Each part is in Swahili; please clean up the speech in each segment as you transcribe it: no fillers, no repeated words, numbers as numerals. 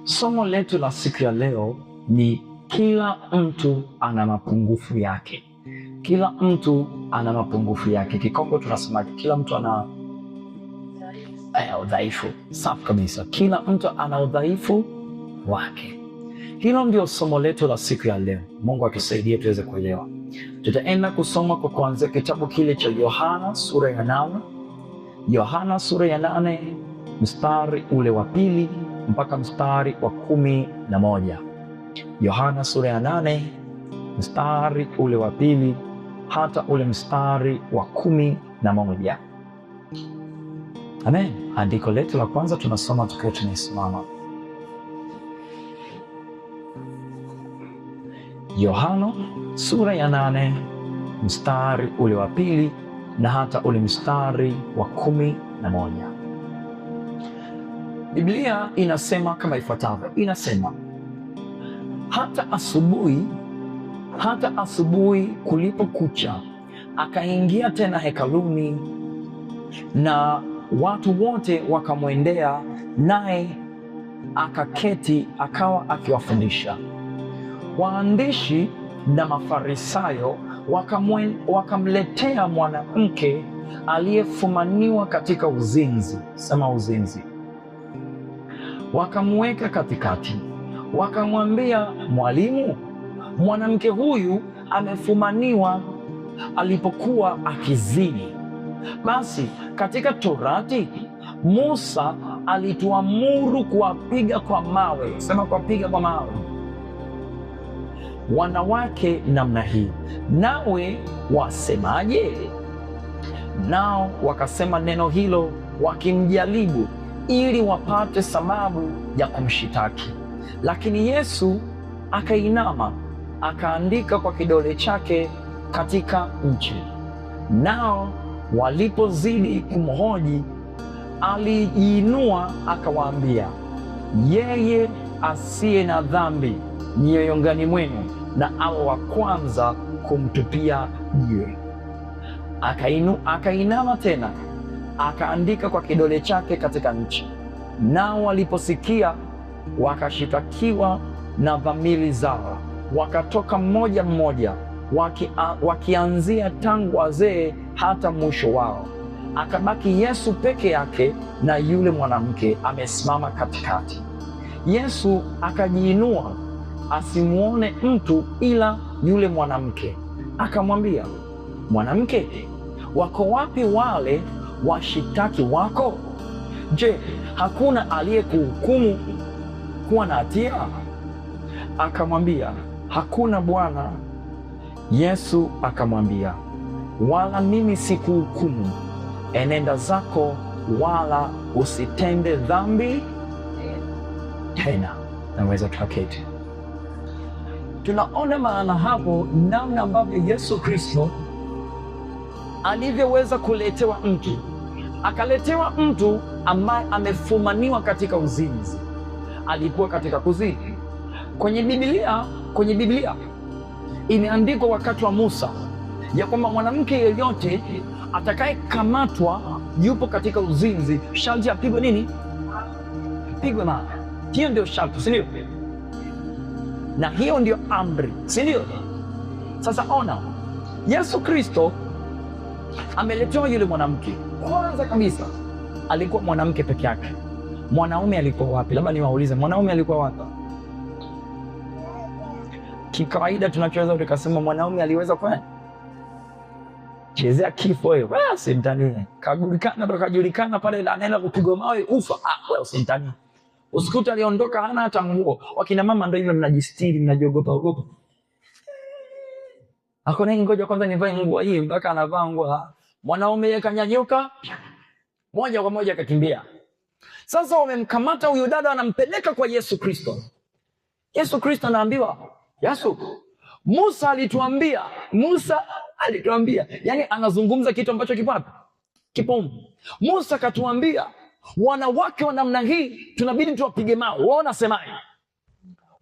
Somo letu la siku ya leo ni kila mtu ana mapungufu yake. Kila mtu ana mapungufu yake. Kikongo tunasema kila mtu ana udhaifu. Safi kabisa. Kila mtu ana udhaifu wake. Hilo ndio somo letu la siku ya leo. Mungu atusaidie tuweze kuelewa. Tutaenda kusoma kwa kuanzia kitabu kile cha Yohana sura ya 8. Yohana sura ya 8 mstari ule wa 2 mpaka mstari wa 11. Yohana sura ya 8 mstari ule wa 2 hata ule mstari wa 11. Amen. Andiko letu la kwanza tunasoma tukiwa tumesimama. Yohana sura ya 8 mstari ule wa 2 na hata ule mstari wa 11. Biblia inasema kama ifuatavyo. Inasema, hata asubuhi kulipokucha, akaingia tena hekaluni, na watu wote wakamwendea, naye akaketi akawa akiwafundisha. Waandishi na Mafarisayo wakamletea mwanamke aliyefumaniwa katika uzinzi. Sema uzinzi. Wakamweka katikati, wakamwambia, Mwalimu, mwanamke huyu amefumaniwa alipokuwa akizini. Basi katika Torati Musa alituamuru kuwapiga kwa mawe. Sema kuwapiga kwa mawe wanawake namna hii. Nawe wasemaje? Nao wakasema neno hilo wakimjaribu, ili wapate sababu ya kumshitaki. Lakini Yesu akainama, akaandika kwa kidole chake katika nchi. Nao walipozidi kumhoji, alijiinua akawaambia, yeye asiye na dhambi mioyoni mwenu na awe wa kwanza kumtupia jiwe. Akainama tena akaandika kwa kidole chake katika nchi. Nao waliposikia wakashitakiwa na dhamiri zao, wakatoka mmoja mmoja, wakianzia tangu wazee hata mwisho wao. Akabaki Yesu peke yake na yule mwanamke amesimama katikati. Yesu akajiinua asimuone mtu ila yule mwanamke, akamwambia, Mwanamke, wako wapi wale washitaki wako? Je, hakuna aliyekuhukumu kuwa na hatia? Akamwambia, hakuna Bwana. Yesu akamwambia, wala mimi sikuhukumu. Enenda zako, wala usitende dhambi tena. Naweza tukaketi. Tunaona maana hapo namna ambavyo Yesu Kristo alivyoweza kuletewa mtu. Akaletewa mtu ambaye amefumaniwa katika uzinzi. Alikuwa katika kuzini. Kwenye Biblia imeandikwa wakati wa Musa ya kwamba mwanamke yeyote atakayekamatwa yupo katika uzinzi sharti apigwe nini? Pigwe mawe. Hiyo ndio sharti, si ndio? Na hiyo ndio amri, si ndio? Sasa ona, Yesu Kristo ameletewa yule mwanamke. Kwanza kabisa alikuwa mwanamke peke yake. Mwanaume alikuwa wapi? Labda niwaulize, mwanaume alikuwa wapi? Kikawaida tunachoweza tukasema mwanaume aliweza kwa chezea kifo hiyo. Wewe usimtanie. Kajulikana pale la anaenda kupigwa mawe ufa. Wewe usimtanie. Usikute aliondoka hana hata nguo. Wakina mama ndio ile mnajistiri, mnajiogopa. Hakuna ngoja kwanza nivae nguo hii mpaka anavaa nguo. Mwanaume yakanyanyuka moja kwa moja akakimbia. Sasa wamemkamata huyu dada, anampeleka kwa Yesu Kristo. Yesu Kristo anaambiwa, Musa alituambia. Yani anazungumza kitu ambacho kipo hapa. Kipo. Musa katuambia wanawake wa namna hii tunabidi tuwapige mawe. Wao wanasemaje?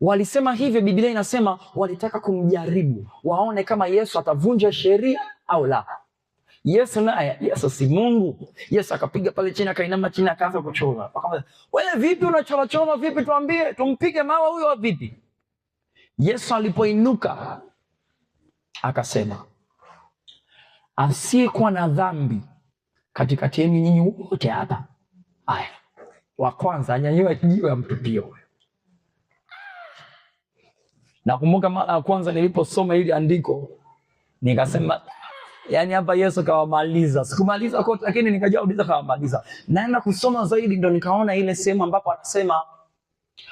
Walisema hivyo, Biblia inasema walitaka kumjaribu, waone kama Yesu atavunja sheria au la. Yesu si Mungu. Yesu akapiga pale chini, akainama chini, akaanza kuchora. Akamwambia, wewe vipi unachora vipi? Tuambie, tumpige mawe huyo vipi? Yesu alipoinuka akasema, asiyekuwa na dhambi katikati yenu nyinyi wote hapa, haya, wa kwanza anyanyue jiwe amtupie huyo. Nakumbuka mara ya kwanza niliposoma hili andiko nikasema, yani hapa Yesu kawamaliza. Sikumaliza kote, lakini nikajua kawamaliza. Naenda kusoma zaidi ndo nikaona ile sehemu ambapo anasema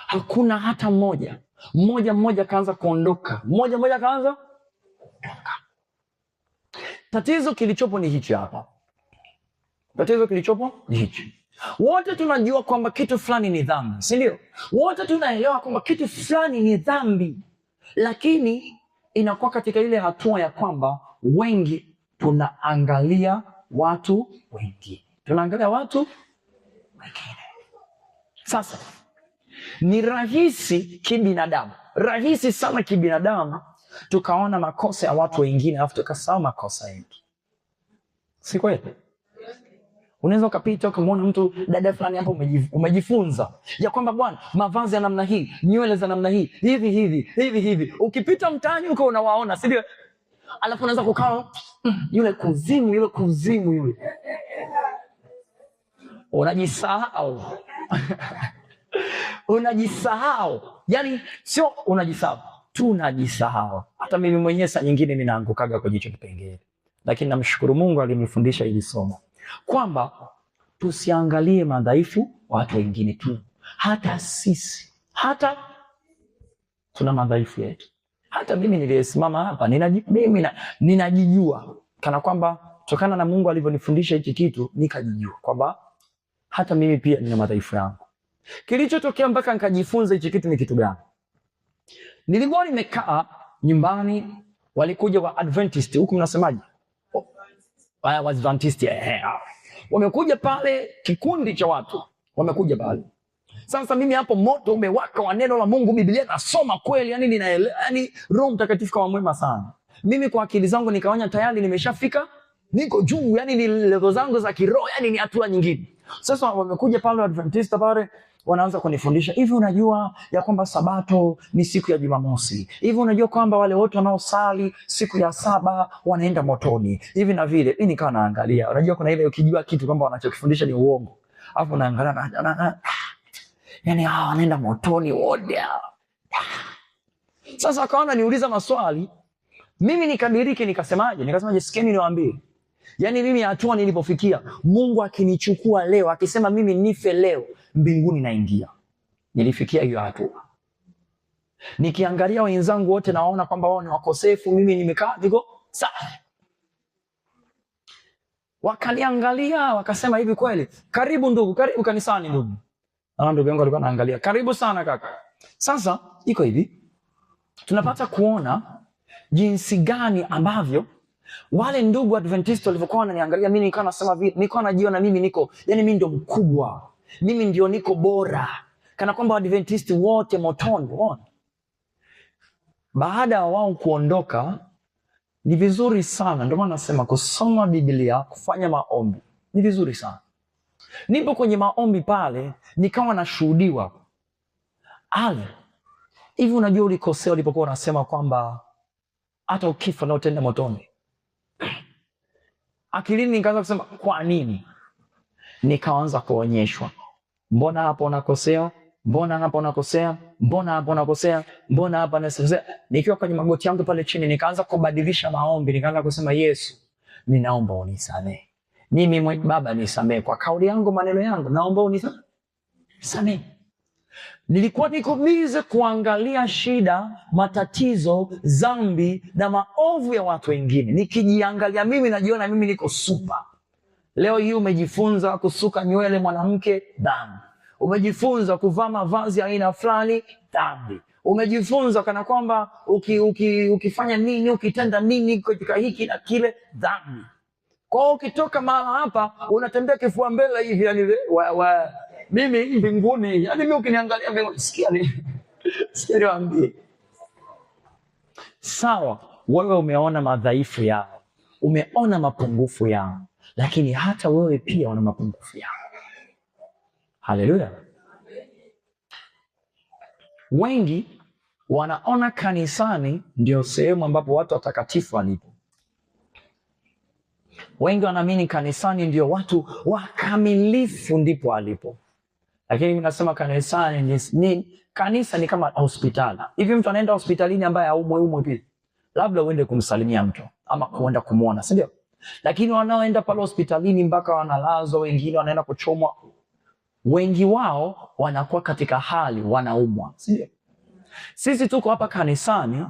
hakuna hata mmoja kaanza kuondoka. Mmoja kaanza kuondoka. Tatizo kilichopo ni hichi hapa. Tatizo kilichopo ni hichi. Wote tunajua kwamba kitu fulani ni dhambi, si ndio? Wote tunaelewa kwamba kitu fulani ni dhambi. Lakini inakuwa katika ile hatua ya kwamba wengi tunaangalia watu wengine. Tunaangalia watu wengine. Sasa ni rahisi sana kibinadamu tukaona makosa ya watu wengine alafu tukasahau makosa yetu. Si kweli? Unaweza ukapita ukamwona mtu, dada fulani hapo, umejifunza ya kwamba bwana, mavazi ya namna hii, nywele za namna hii, hivi. Ukipita mtaani huko unawaona, si ndio? Alafu unaweza kukaa, yule kuzimu yule. Unajisahau. Unajisahau. Yaani sio unajisahau, tunajisahau. Hata mimi mwenyewe saa nyingine ninaangukaga kwenye hicho kipengele. Lakini namshukuru Mungu alinifundisha hili somo, kwamba tusiangalie madhaifu watu wengine tu. Hata sisi tuna madhaifu yetu. Hata mimi niliyesimama hapa ninajijua, kana kwamba tokana na Mungu alivyonifundisha hiki kitu nikajijua kwamba hata mimi pia nina madhaifu yangu. Kilichotokea mpaka nikajifunza hiki kitu ni kitu gani? Nilikuwa nimekaa nyumbani, walikuja wa Adventist, huku mnasemaje? Wa Adventist. Wamekuja pale, kikundi cha watu wamekuja pale. Sasa mimi hapo moto umewaka wa neno la Mungu, Biblia nasoma kweli, yani ninaelewa, yani Roho Mtakatifu kwa mwema sana. Mimi kwa akili zangu nikaona tayari nimeshafika, niko juu, yani ni level zangu za kiroho, yani ni hatua nyingine. Sasa wamekuja pale Adventista pale, wanaanza kunifundisha, hivi unajua ya kwamba Sabato ni siku ya Jumamosi? Hivi unajua kwamba wale wote wanaosali siku ya saba wanaenda motoni? Hivi na vile. Mimi nikawa naangalia, unajua kuna ile ukijua kitu kwamba wanachokifundisha ni uongo, alafu naangalia yani wanaenda motoni wote. Sasa akaona niuliza maswali, mimi nikadiriki, nikasemaje, sikieni niwaambie. Yani mimi hatua nilipofikia, Mungu akinichukua leo, akisema mimi nife leo, mbinguni naingia. Nilifikia hiyo hatua. Nikiangalia wenzangu wote naona kwamba wao ni wakosefu, mimi nimekaa niko sawa. Wakaniangalia wakasema, hivi kweli? Karibu ndugu, karibu kanisani ndugu. Na ndugu yangu alikuwa anaangalia, karibu sana kaka. Sasa iko hivi, tunapata kuona jinsi gani ambavyo wale ndugu Adventist walivyokuwa wananiangalia mimi, nikawa nasema vipi, nilikuwa najiona mimi niko, yani mimi ndio mkubwa, mimi ndio niko bora, kana kwamba Adventist wote motoni. Baada ya wao kuondoka, ni vizuri sana, ndio maana nasema kusoma Biblia, kufanya maombi ni vizuri sana. Nipo kwenye maombi pale, nikawa nashuhudiwa, hivi unajua ulikosea ulipokuwa unasema kwamba hata ukifa na utaenda motoni? Akilini nikaanza kusema kwa nini? Nikaanza kuonyeshwa, mbona hapo unakosea, mbona hapo unakosea, mbona hapo unakosea, mbona hapa unakosea. Nikiwa kwenye magoti yangu pale chini, nikaanza kubadilisha maombi, nikaanza kusema, Yesu, ninaomba unisamehe. Mimi Baba nisamehe kwa kauli yangu, maneno yangu, naomba unisamehe. Nilikuwa niko bize kuangalia shida, matatizo, dhambi na maovu ya watu wengine. Nikijiangalia mimi najiona mimi niko super. Leo hii umejifunza kusuka nywele mwanamke, dhambi. Umejifunza kuvaa mavazi ya aina fulani, dhambi. Umejifunza kana kwamba ukifanya nini, ukitenda nini katika hiki na kile, dhambi. Kwa hiyo ukitoka mahala hapa unatembea kifua mbele hivi, yani mimi mbinguni, yani mimi ukiniangalia mbinguni, sikia niwaambie. Sawa, wewe umeona madhaifu yao, umeona mapungufu yao, lakini hata wewe pia una mapungufu yao. Haleluya. Wengi wanaona kanisani ndio sehemu ambapo watu watakatifu walipo. Wengi wanaamini kanisani ndio watu wakamilifu ndipo walipo. Lakini mimi nasema kanisani kanisa ni kama hospitali. Hivi mtu anaenda hospitalini ambaye haumwi pia, labda uende kumsalimia mtu ama kuenda kumuona, si ndio? Lakini wanaoenda pale hospitalini mpaka wanalazwa, wengine wanaenda kuchomwa, wengi wao wanakuwa katika hali wanaumwa, si ndio? Sisi tuko hapa kanisani,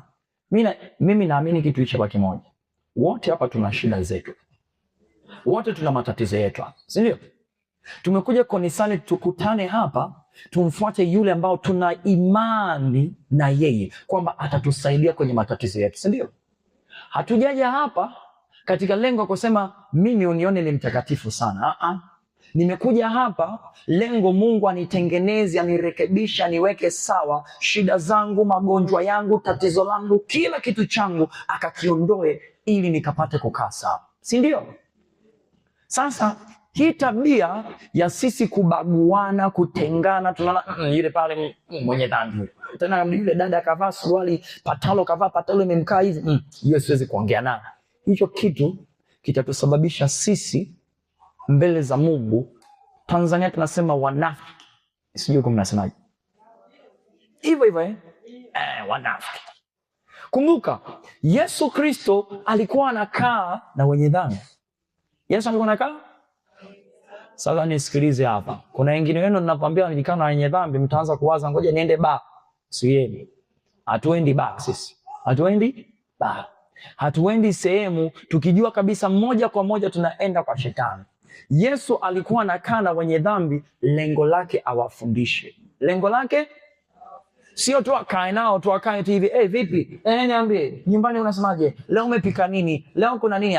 mimi naamini kitu hicho kwa kimoja. Wote hapa tuna shida zetu. Wote tuna matatizo yetu, si ndio? Tumekuja kanisani tukutane hapa, tumfuate yule ambao tuna imani na yeye kwamba atatusaidia kwenye matatizo yetu, si ndio? Hatujaja hapa katika lengo kusema mimi unione ni mtakatifu sana. Nimekuja hapa lengo Mungu anitengeneze, anirekebishe, aniweke sawa shida zangu, magonjwa yangu, tatizo langu, kila kitu changu akakiondoe ili nikapate kukaa sawa, si ndio? Sasa hii tabia ya sisi kubaguana, kutengana, tunaona yule pale mwenye dhambi, tena yule dada kavaa suruali patalo, kavaa patalo imemkaa hivi, hiyo siwezi kuongea naye. Hicho kitu kitatusababisha sisi mbele za Mungu. Tanzania tunasema wanafiki, sijui kama mnasemaje hivyo wanafiki. Kumbuka Yesu Kristo alikuwa anakaa na wenye dhambi. Yesu alikuwa anakaa. Sasa nisikilize hapa. Kuna wengine wenu ninapoambia nilikaa na wenye dhambi, mtaanza kuwaza ngoja niende ba. Sieni. Hatuendi ba sisi. Hatuendi ba. Hatuendi sehemu tukijua kabisa moja kwa moja tunaenda kwa shetani. Yesu alikuwa anakaa na wenye dhambi, lengo lake awafundishe. Lengo lake sio tu akae nao, tu akae tu hivi, vipi? Niambie, nyumbani unasemaje? Leo umepika nini? Leo kuna nini?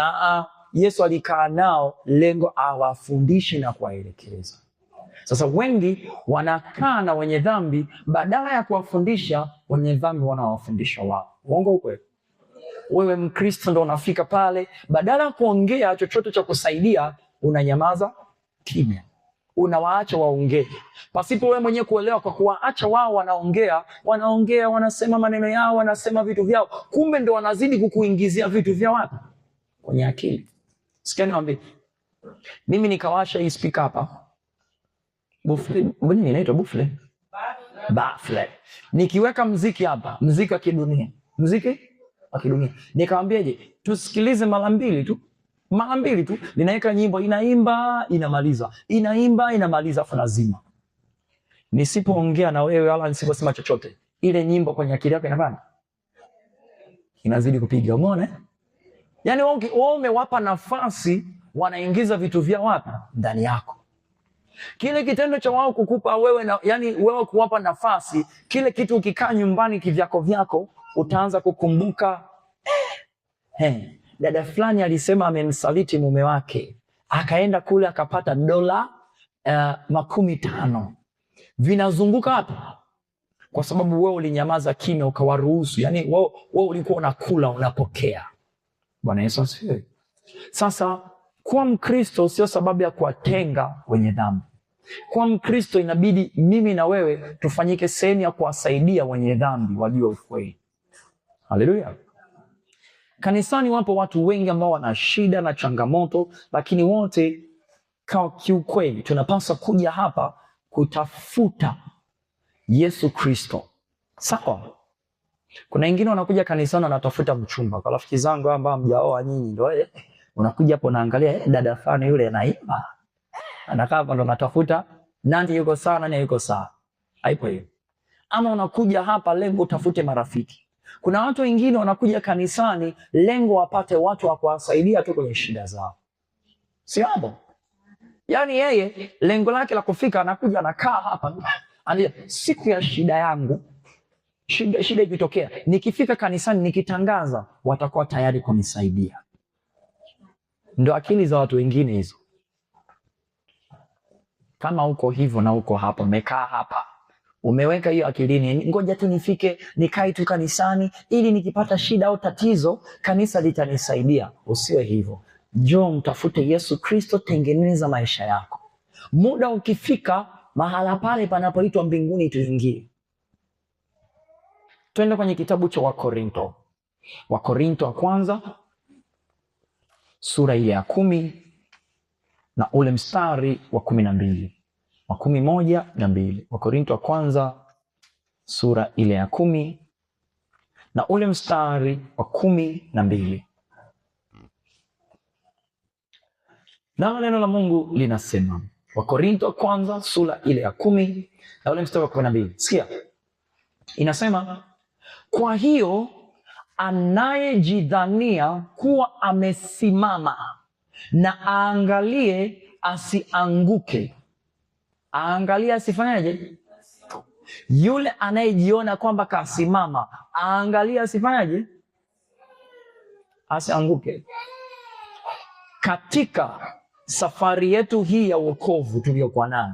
Yesu alikaa nao, lengo awafundishe na kuwaelekeza. Sasa wengi wanakaa na wenye dhambi, badala ya kuwafundisha wenye dhambi wanawafundisha wao. Uongo ukweli? Wewe Mkristo ndo unafika pale, badala ya kuongea chochote cha kusaidia, unanyamaza kimya. Unawaacha waongee. Pasipo wewe mwenyewe kuelewa, kwa kuwaacha wao wanaongea, wanasema maneno yao, wanasema vitu vyao. Kumbe ndo wanazidi kukuingizia vitu vya wapi? Kwenye akili. Sikia niambie. Mimi nikawasha hii speaker hapa. Bufle, mbona inaitwa bufle? Bafle. Nikiweka muziki hapa, muziki wa kidunia. Muziki wa kidunia. Nikamwambiaje? Tusikilize mara mbili tu. Ninaweka nyimbo, inaimba, inamaliza. Inaimba, inamaliza, afu nazima. Nisipoongea na wewe wala nisiposema chochote, ile nyimbo kwenye akili yako inafanya inazidi kupiga. Umeona? Yaani wao umewapa nafasi, wanaingiza vitu vya wapi? Ndani yako. Kile kitendo cha wao kukupa wewe yani wewe kuwapa nafasi, kile kitu ukikaa nyumbani kivyako utaanza kukumbuka dada fulani alisema amemsaliti mume wake, akaenda kule akapata dola 50. Vinazunguka hapa kwa sababu wewe ulinyamaza kimya, ukawaruhusu. Yani wewe ulikuwa unakula, unapokea. Bwana Yesu asifiwe. Sasa kuwa Mkristo sio sababu ya kuwatenga wenye dhambi. Kuwa Mkristo inabidi mimi na wewe tufanyike sehemu ya kuwasaidia wenye dhambi wajue ukweli. Haleluya. Kanisani wapo watu wengi ambao wana shida na changamoto, lakini wote kwa kiukweli tunapaswa kuja hapa kutafuta Yesu Kristo. Sawa? Kuna wengine wanakuja kanisani wanatafuta mchumba. Kwa rafiki zangu ambao mjaoa nyinyi ndio unakuja hapo unaangalia dada fulani yule anaimba. Anakaa hapo ndo natafuta nani yuko sawa, nani yuko sawa. Haipo hiyo. Ama unakuja hapa lengo utafute marafiki. Kuna watu wengine wanakuja kanisani lengo wapate watu wa kuwasaidia tu kwenye shida zao. Si hapo? Yaani yeye lengo lake la kufika anakuja anakaa hapa. Siku ya shida yangu, shida ikitokea, nikifika kanisani nikitangaza, watakuwa tayari kunisaidia. Ndio akili za watu wengine hizo. Kama uko hivyo na uko hapa, umekaa hapa, Umeweka hiyo akilini, ngoja tu nifike nikae tu kanisani ili nikipata shida au tatizo kanisa litanisaidia. Usiwe hivyo. Njoo mtafute Yesu Kristo, tengeneza maisha yako. Muda ukifika, mahala pale panapoitwa mbinguni tuingie. Twende kwenye kitabu cha Wakorinto. Wakorinto wa kwanza sura ile ya 10 na ule mstari wa 12. Wa 11 na 2. Wakorinto wa kwanza sura ile ya 10 na ule mstari wa 12. Na neno la Mungu linasema, Wakorinto wa kwanza sura ile ya 10 na ule mstari wa 12. Sikia. Inasema, kwa hiyo anayejidhania kuwa amesimama na aangalie asianguke. Aangalie asifanyaje? Yule anayejiona kwamba kasimama, aangalie asifanyaje? Asianguke. Katika safari yetu hii ya wokovu tuliyokuwa nayo,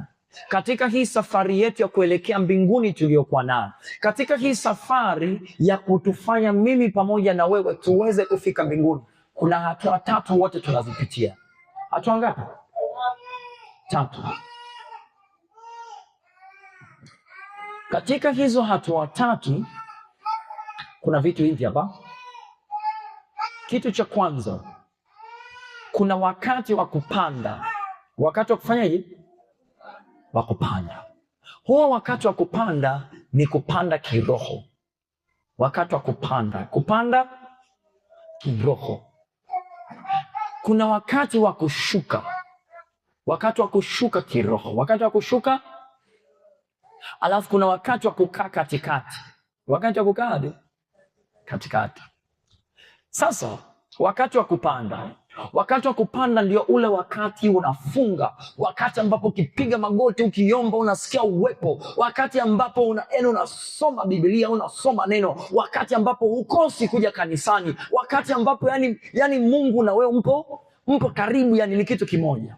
katika hii safari yetu ya kuelekea mbinguni tuliyokuwa nayo, katika hii safari ya kutufanya mimi pamoja na wewe tuweze kufika mbinguni, kuna hatua 3 wote tunazipitia. Hatua ngapi? 3. Katika hizo hatua 3 kuna vitu hivi hapa. Kitu cha kwanza, kuna wakati wa kupanda. Wakati wa kufanyaje? Wa kupanda. Huo wakati wa kupanda ni kupanda kiroho. Wakati wa kupanda kiroho. Kuna wakati wa kushuka. Wakati wa kushuka kiroho. Wakati wa kushuka. Alafu kuna wakati wa kukaa katikati. Wakati wa kukaa katikati. Sasa wakati wa kupanda. Wakati wa kupanda ndio ule wakati unafunga, wakati ambapo ukipiga magoti ukiomba unasikia uwepo, wakati ambapo unasoma Biblia, unasoma neno, wakati ambapo hukosi kuja kanisani, wakati ambapo yani Mungu na wewe mpo karibu, yani ni kitu kimoja.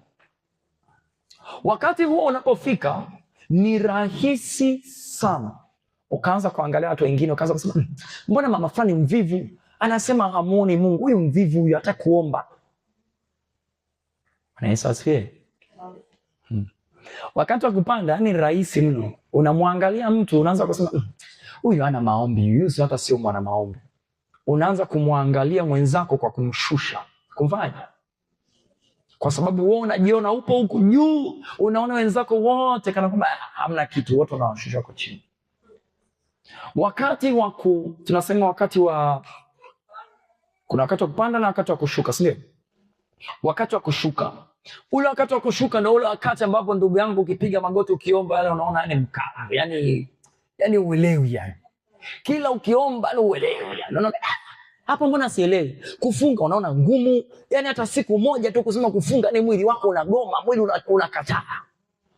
Wakati huo unapofika ni rahisi sana ukaanza kuangalia watu wengine, ukaanza kusema mbona mama fulani mvivu, anasema hamuoni Mungu, huyu mvivu huyu hata kuomba. Yesu asifiwe. Wakati wa kupanda ni rahisi mno. Unamwangalia mtu unaanza kusema huyu ana maombi, huyu hata sio mwana maombi. Unaanza kumwangalia mwenzako kwa kumshusha. Kumfanya? Kwa sababu wewe unajiona upo huko juu, unaona wenzako wote kana kwamba hamna kitu, wote wanawashusha kwa chini. Wakati tunasema wakati wa kuna wakati wa kupanda na wakati wa kushuka, si ndio? Wakati wa kushuka. Ule wakati wa kushuka ndio ule wakati ambapo ndugu yangu ukipiga magoti ukiomba yale unaona yani mkaa. Yani uelewi yani. Kila ukiomba yani uelewi yani. Unaona hapo mbona sielewi? Kufunga unaona ngumu. Yani hata siku moja tu kusema kufunga ni mwili wako unagoma, mwili unakataa.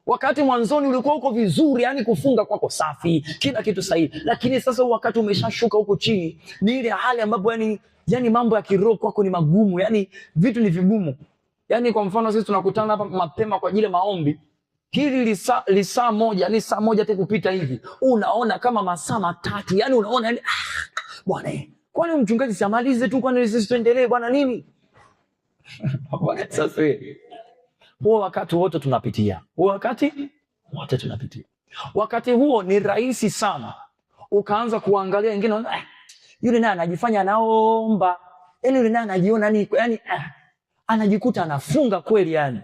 Wakati mwanzoni ulikuwa uko vizuri, yani kufunga kwako safi, kila kitu sahihi. Lakini sasa wakati umeshashuka huko chini, ni ile hali ambapo yani mambo ya kiroho kwako ni magumu, yani vitu ni vigumu. Yani kwa mfano sisi tunakutana hapa mapema kwa ajili ya maombi. Hili lisaa moja tu kupita hivi, unaona kama masaa 3. Yani unaona yani bwana, kwani mchungaji siamalize tu, kwani sisi tuendelee bwana nini? Bwana sasa huo wakati wote tunapitia. Wakati huo ni rahisi sana ukaanza kuangalia wengine, yule naye anajifanya anaomba, yule naye anajiona yani anajikuta anafunga kweli yani.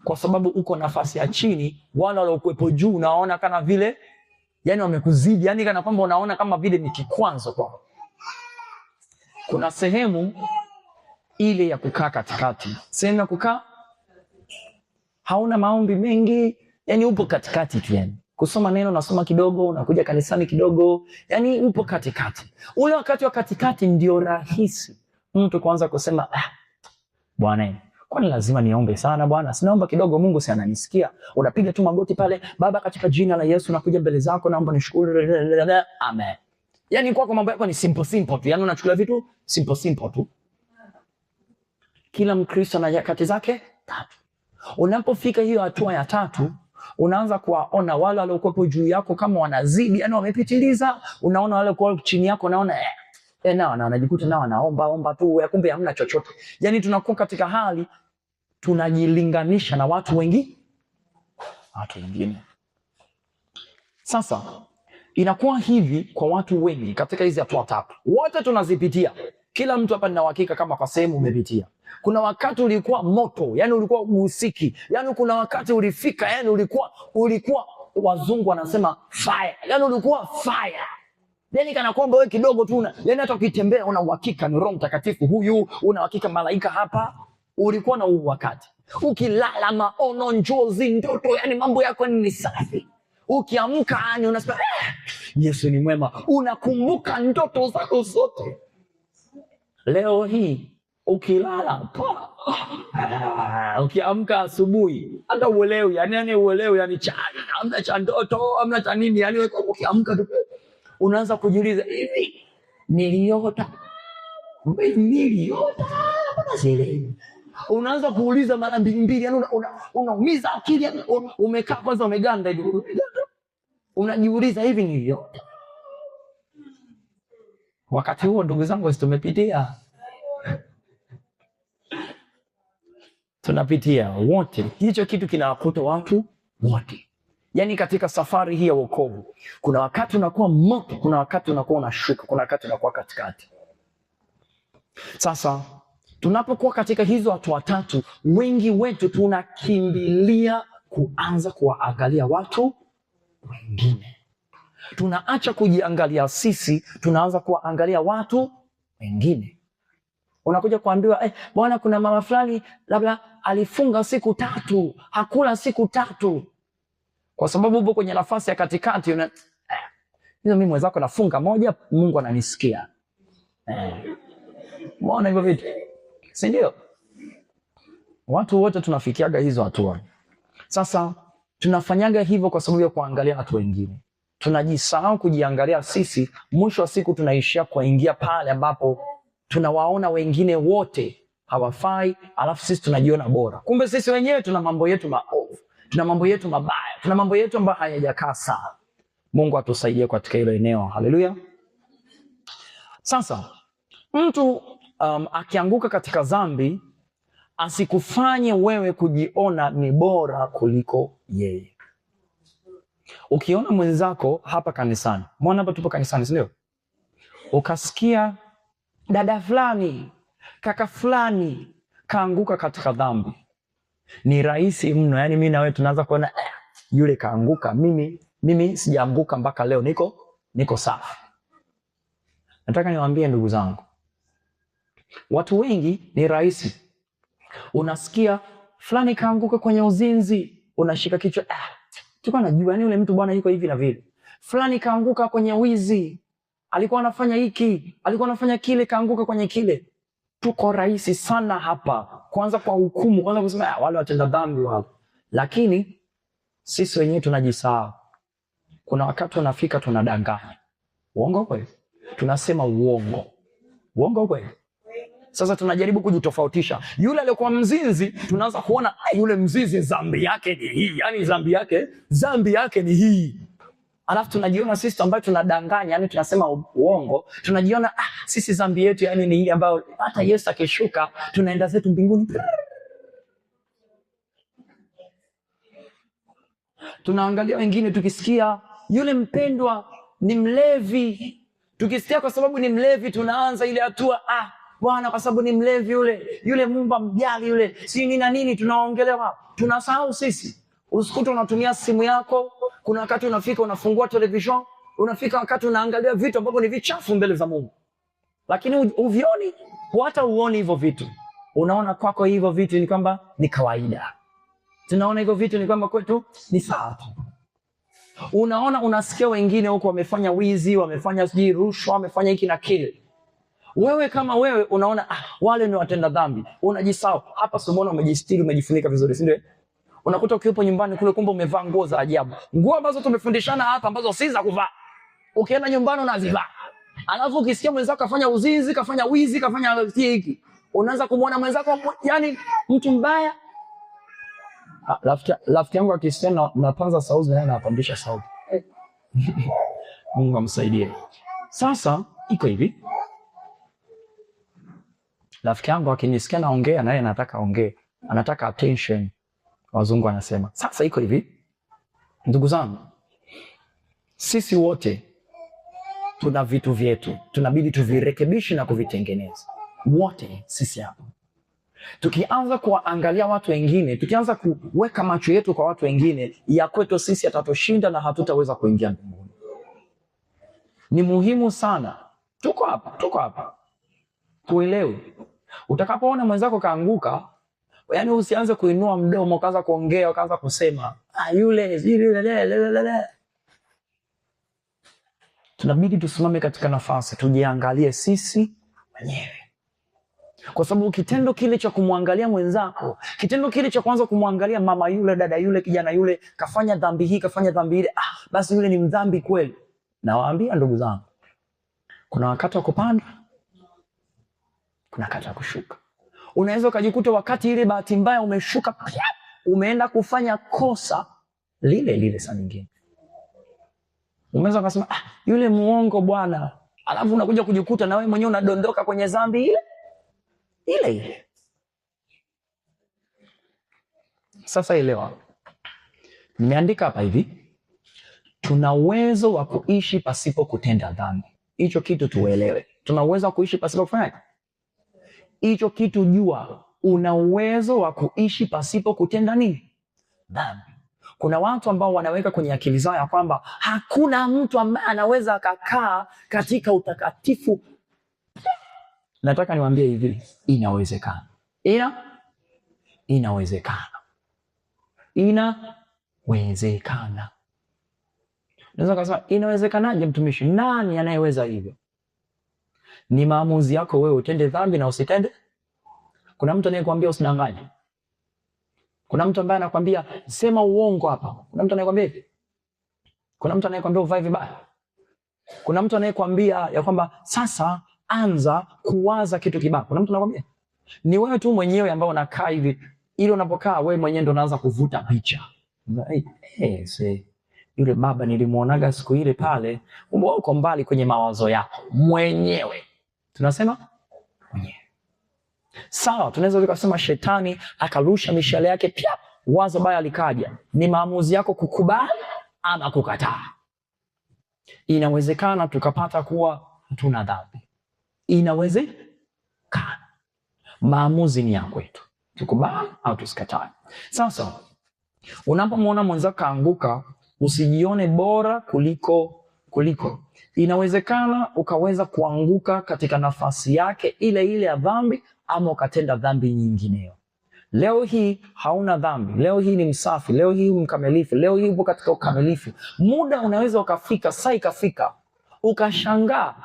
Kwa sababu uko nafasi ya chini, wale waliokuepo juu unaona kana vile yani wamekuzidi, yani kana kwamba unaona kama vile ni kikwazo kwako. Kuna sehemu ile ya kukaa katikati. Sehemu ya kukaa hauna maombi mengi, yani upo katikati tu yani. Kusoma neno unasoma kidogo, unakuja kanisani kidogo, yani upo katikati. Ule wakati wa katikati ndio rahisi mtu kuanza kusema bwana, kwani lazima niombe sana bwana? Sinaomba kidogo Mungu si ananisikia. Unapiga tu magoti pale, Baba katika jina la Yesu nakuja mbele zako, naomba nishukuru. Amen. Yani kwako mambo yako ni simple tu. Yani unachukulia vitu simple tu. Kila Mkristo ana nyakati zake 3. Unapofika hiyo hatua ya 3, Unaanza kuwaona wale waliokuwa juu yako kama wanazidi, yani wamepitiliza. Unaona wale waliokuwa chini yako, unaona nao wanajikuta nao wanaomba tu, kumbe hamna chochote. Yani tunakuwa katika hali tunajilinganisha na watu wengine. Sasa inakuwa hivi kwa watu wengi katika hizi hatua tatu. Wote tunazipitia. Kila mtu hapa nina uhakika kama kwa sehemu umepitia. Kuna wakati ulikuwa moto, yani ulikuwa uhusiki. Yani kuna wakati ulifika, yani ulikuwa wazungu wanasema fire. Yani ulikuwa fire. Yani kana kwamba wewe kidogo tu yani hata ukitembea una uhakika ni Roho Mtakatifu huyu, una uhakika malaika hapa. Ulikuwa na wakati. Ukilala maono, njozi, ndoto, yani mambo yako ni safi. Ukiamka yani unasema Yesu ni mwema. Unakumbuka ndoto zako zote. Leo hii ukilala ukiamka asubuhi hata uelewi yani cha amna cha ndoto, amna cha nini, yani wewe ukiamka tu unaanza kujiuliza, hivi niliota zile. Unaanza kuuliza mara mbili, yani unaumiza akili, umekaa kwanza umeganda hivi. Unajiuliza, hivi niliota. Wakati huo ndugu zangu tumepitia. Tunapitia wote. Hicho kitu kinawakuta watu wote. Yani katika safari hii ya wokovu, kuna wakati unakuwa moto, kuna wakati unakuwa unashuka, kuna wakati unakuwa katikati. Sasa tunapokuwa katika hizo hatua tatu, wengi wetu tunakimbilia kuanza kuwaangalia watu wengine. Tunaacha kujiangalia sisi, tunaanza kuwaangalia watu wengine. Unakuja kuambiwa bwana, kuna mama fulani labda alifunga siku 3, hakula siku 3. Kwa sababu upo kwenye nafasi ya katikati, hizo mimi mwenzako nafunga 1, Mungu ananisikia. Unaona hivyo vitu? Si ndio? Watu wote tunafikiaga hizo hatua. Sasa tunafanyaga hivyo kwa sababu ya kuangalia watu wengine. Tunajisahau kujiangalia sisi. Mwisho wa siku tunaishia kuingia pale ambapo tunawaona wengine wote hawafai, alafu sisi tunajiona bora. Kumbe sisi wenyewe tuna mambo yetu maovu, tuna mambo yetu mabaya, tuna mambo yetu ambayo hayajakaa sawa. Mungu atusaidie katika hilo eneo. Haleluya. Sasa mtu akianguka katika dhambi, asikufanye wewe kujiona ni bora kuliko yeye. Ukiona mwenzako hapa kanisani, mwana hapa tupo kanisani, sio? Ukasikia dada fulani, kaka fulani kaanguka katika dhambi, ni rahisi mno. Yani mimi na wewe tunaanza kuona yule kaanguka, mimi sijaanguka mpaka leo, niko safi. Nataka niwaambie ndugu zangu, watu wengi ni rahisi. Unasikia fulani kaanguka kwenye uzinzi, unashika kichwa, tulikuwa najua yani yule mtu bwana yuko hivi na vile. Fulani kaanguka kwenye wizi, alikuwa anafanya hiki, alikuwa anafanya kile, kaanguka kwenye kile. Tuko rahisi sana hapa kwanza kwa hukumu, kwanza kusema wale watenda dhambi wao. Lakini sisi wenyewe tunajisahau. Kuna wakati unafika tunadanganya. Uongo kweli? Tunasema uongo. Uongo kweli? Sasa tunajaribu kujitofautisha. Yule aliyokuwa mzinzi, tunaanza kuona yule mzinzi dhambi yake ni hii. Yani dhambi yake ni hii. Alafu tunajiona sisi ambayo tunadanganya, yani tunasema uongo, tunajiona sisi dhambi yetu yani ni hii ambayo hata Yesu akishuka tunaenda zetu mbinguni. Tunaangalia wengine, tukisikia yule mpendwa ni mlevi, tukisikia kwa sababu ni mlevi tunaanza ile hatua, bwana kwa sababu ni mlevi yule Mungu mjali yule, si nini na nini, tunaongelewa. Tunasahau sisi. Usikuta unatumia simu yako, kuna wakati unafika unafungua television, unafika wakati unaangalia vitu ambavyo ni vichafu mbele za Mungu. Lakini uvioni, hata uoni hivyo vitu. Unaona kwako hivyo vitu ni kwamba ni kawaida. Tunaona hivyo vitu ni kwamba kwetu ni sawa tu. Unaona, unasikia wengine huko wamefanya wizi, wamefanya rushwa, wamefanya hiki na kile. Wewe kama wewe unaona wale ni watenda dhambi. Unajisahau. Hapa somona umejistiri, umejifunika vizuri, si ndio? Unakuta ukiwepo nyumbani kule kumbe umevaa nguo za ajabu. Nguo ambazo tumefundishana hapa ambazo si za kuvaa. Ukienda nyumbani unazivaa. Alafu ukisikia mwenzako kafanya uzinzi, kafanya wizi, kafanya hiki, unaanza kumuona mwenzako yani mtu mbaya. Rafiki yangu akisema napanza sauti na anapandisha sauti. Mungu amsaidie. Sasa iko hivi. Rafiki yangu akinisikia naongea naye anataka ongee. Anataka attention. Wazungu wanasema. Sasa iko hivi. Ndugu zangu, sisi wote tuna vitu vyetu. Tunabidi tuvirekebishe na kuvitengeneza. Wote sisi hapa. Tukianza kuangalia watu wengine, tukianza kuweka macho yetu kwa watu wengine, ya kwetu sisi atatoshinda na hatutaweza kuingia mbinguni. Ni muhimu sana. Tuko hapa. Tuelewe. Utakapoona mwenzako kaanguka, yaani usianze kuinua mdomo, ukaanza kuongea, ukaanza kusema, yule. Tunabidi tusimame katika nafasi, tujiangalie sisi wenyewe. Kwa sababu kitendo kile cha kumwangalia mwenzako, kitendo kile cha kwanza kumwangalia mama yule, dada yule, kijana yule, kafanya dhambi hii, kafanya dhambi ile, basi yule ni mdhambi kweli. Nawaambia ndugu zangu, kuna wakati wa kupanda, kuna wakati wa kushuka. Unaweza ukajikuta wakati ile bahati mbaya umeshuka, umeenda kufanya kosa lile saa nyingine. Unaweza kusema yule muongo bwana, alafu unakuja kujikuta na wewe mwenyewe unadondoka kwenye dhambi ile. Sasa elewa. Nimeandika hapa hivi. Tuna uwezo wa kuishi pasipo kutenda dhambi. Hicho kitu tuelewe. Tuna uwezo wa kuishi pasipo kufanya. Hicho kitu jua. Una uwezo wa kuishi pasipo kutenda nini? Dhambi. Kuna watu ambao wanaweka kwenye akili zao ya kwamba hakuna mtu ambaye anaweza akakaa katika utakatifu. Nataka niwaambie hivi, inawezekana. Inawezekana. Unaweza kusema inawezekanaje mtumishi? Nani anayeweza hivyo? Ni maamuzi yako wewe, utende dhambi na usitende. Kuna mtu anayekwambia usidanganye. Kuna mtu ambaye anakuambia sema uongo hapa. Kuna mtu anayekwambia hivi. Kuna mtu anayekwambia uvae vibaya. Kuna mtu anayekwambia ya kwamba sasa anza kuwaza kitu kibaya. Kuna mtu anakuambia. Ni wewe tu mwenyewe ambao unakaa hivi. Ili unapokaa wewe mwenyewe ndo unaanza kuvuta picha. Yule baba nilimuonaga siku ile pale, uko mbali kwenye mawazo yako mwenyewe. Tunasema mwenyewe. Sawa, tunaweza tukasema shetani akarusha mishale yake pia, wazo baya likaja. Ni maamuzi yako kukubali ama kukataa. Inawezekana tukapata kuwa hatuna dhambi. Inawezekana. Maamuzi ni ya kwetu. Tukubali au tusikatae. Sasa, unapomwona mwenzako kaanguka, usijione bora kuliko. Inawezekana ukaweza kuanguka katika nafasi yake ile ya dhambi, ama ukatenda dhambi nyingineyo. Leo hii hauna dhambi, leo hii ni msafi, leo hii mkamilifu, leo hii upo katika ukamilifu. Muda unaweza ukafika, saa ikafika, ukashangaa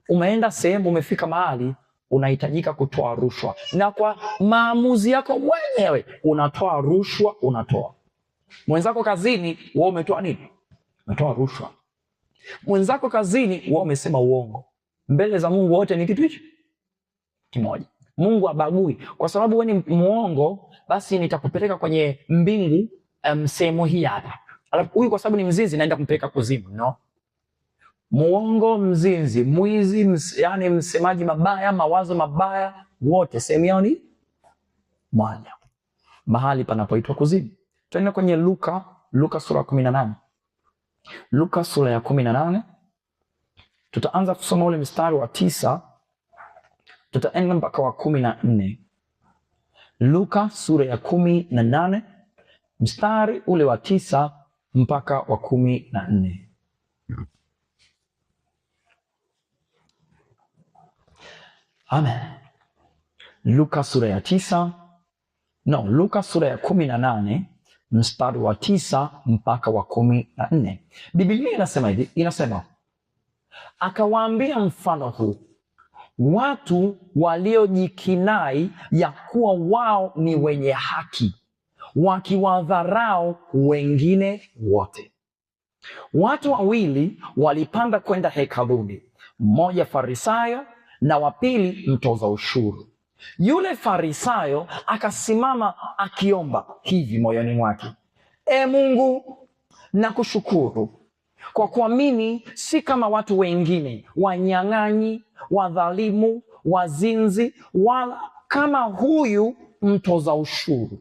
umeenda sehemu, umefika mahali unahitajika kutoa rushwa, na kwa maamuzi yako mwenyewe unatoa rushwa. Mwenzako kazini wewe umetoa nini? Umetoa rushwa. Mwenzako kazini wewe umesema uongo. Mbele za Mungu wote ni kitu hicho kimoja. Mungu habagui. Kwa sababu wewe ni muongo, basi nitakupeleka kwenye mbingu sehemu hii hapa. Alafu huyu kwa sababu ni mzinzi naenda kumpeleka kuzimu. No. Muongo, mzinzi, mwizi, yani msemaji mabaya, mawazo mabaya, wote sehemu yao ni moja. Mahali panapoitwa kuzimu. Tuende kwenye Luka sura ya 18. Luka sura ya 18. Tutaanza kusoma ule mstari wa 9. Tutaenda mpaka wa 14. Luka sura ya 18, mstari ule wa 9 mpaka wa 14. Amen. Luka sura ya 18, mstari wa 9 mpaka wa 14. Biblia inasema hivi, akawaambia mfano huu, watu waliojikinai ya kuwa wao ni wenye haki, wakiwadharau wengine wote. Watu wawili walipanda kwenda hekaluni, mmoja Farisayo na wa pili mtoza ushuru. Yule Farisayo akasimama akiomba hivi moyoni mwake, Mungu, nakushukuru kwa kuamini si kama watu wengine, wanyang'anyi, wadhalimu, wazinzi, wala kama huyu mtoza ushuru.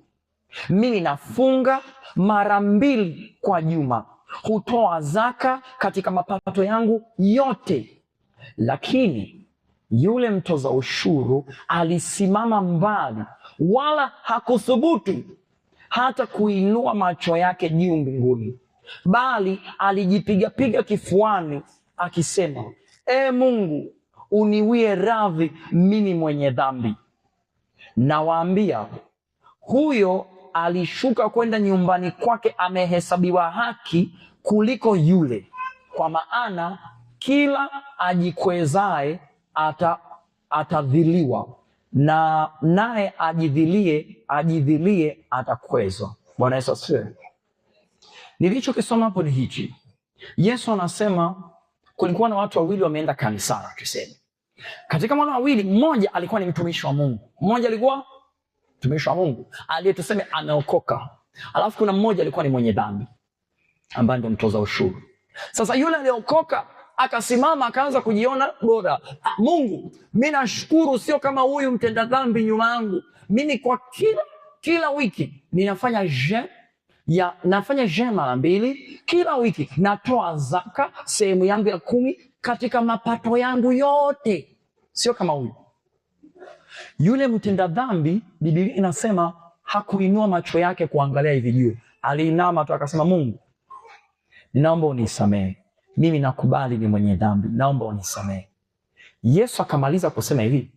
Mimi nafunga mara 2 kwa juma, hutoa zaka katika mapato yangu yote. Lakini yule mtoza ushuru alisimama mbali, wala hakuthubutu hata kuinua macho yake juu mbinguni, bali alijipigapiga kifuani akisema, Mungu, uniwie radhi mimi mwenye dhambi. Nawaambia, huyo alishuka kwenda nyumbani kwake amehesabiwa haki kuliko yule. Kwa maana kila ajikwezae atadhiliwa, na naye ajidhilie atakwezwa. Bwana Yesu asifiwe. Nilichokisoma hapo ni hichi. Yesu anasema kulikuwa na watu wawili wameenda kanisani, tuseme. Katika wale wawili, mmoja alikuwa ni mtumishi wa Mungu. Mmoja alikuwa mtumishi wa Mungu aliyetuseme ameokoka. Alafu kuna mmoja alikuwa ni mwenye dhambi ambaye ndio mtoza ushuru. Sasa yule aliyeokoka akasimama akaanza kujiona bora. Mungu, mimi nashukuru sio kama huyu mtenda dhambi nyuma yangu. Mimi kwa kila wiki ninafanya nafanya mara 2 kila wiki, natoa zaka sehemu yangu ya 10 katika mapato yangu yote. Sio kama huyu. Yule mtenda dhambi, Biblia inasema hakuinua macho yake kuangalia hivi juu. Aliinama tu akasema, Mungu, ninaomba unisamehe. Mimi nakubali ni mwenye dhambi, naomba unisamehe. Yesu akamaliza kusema hivi,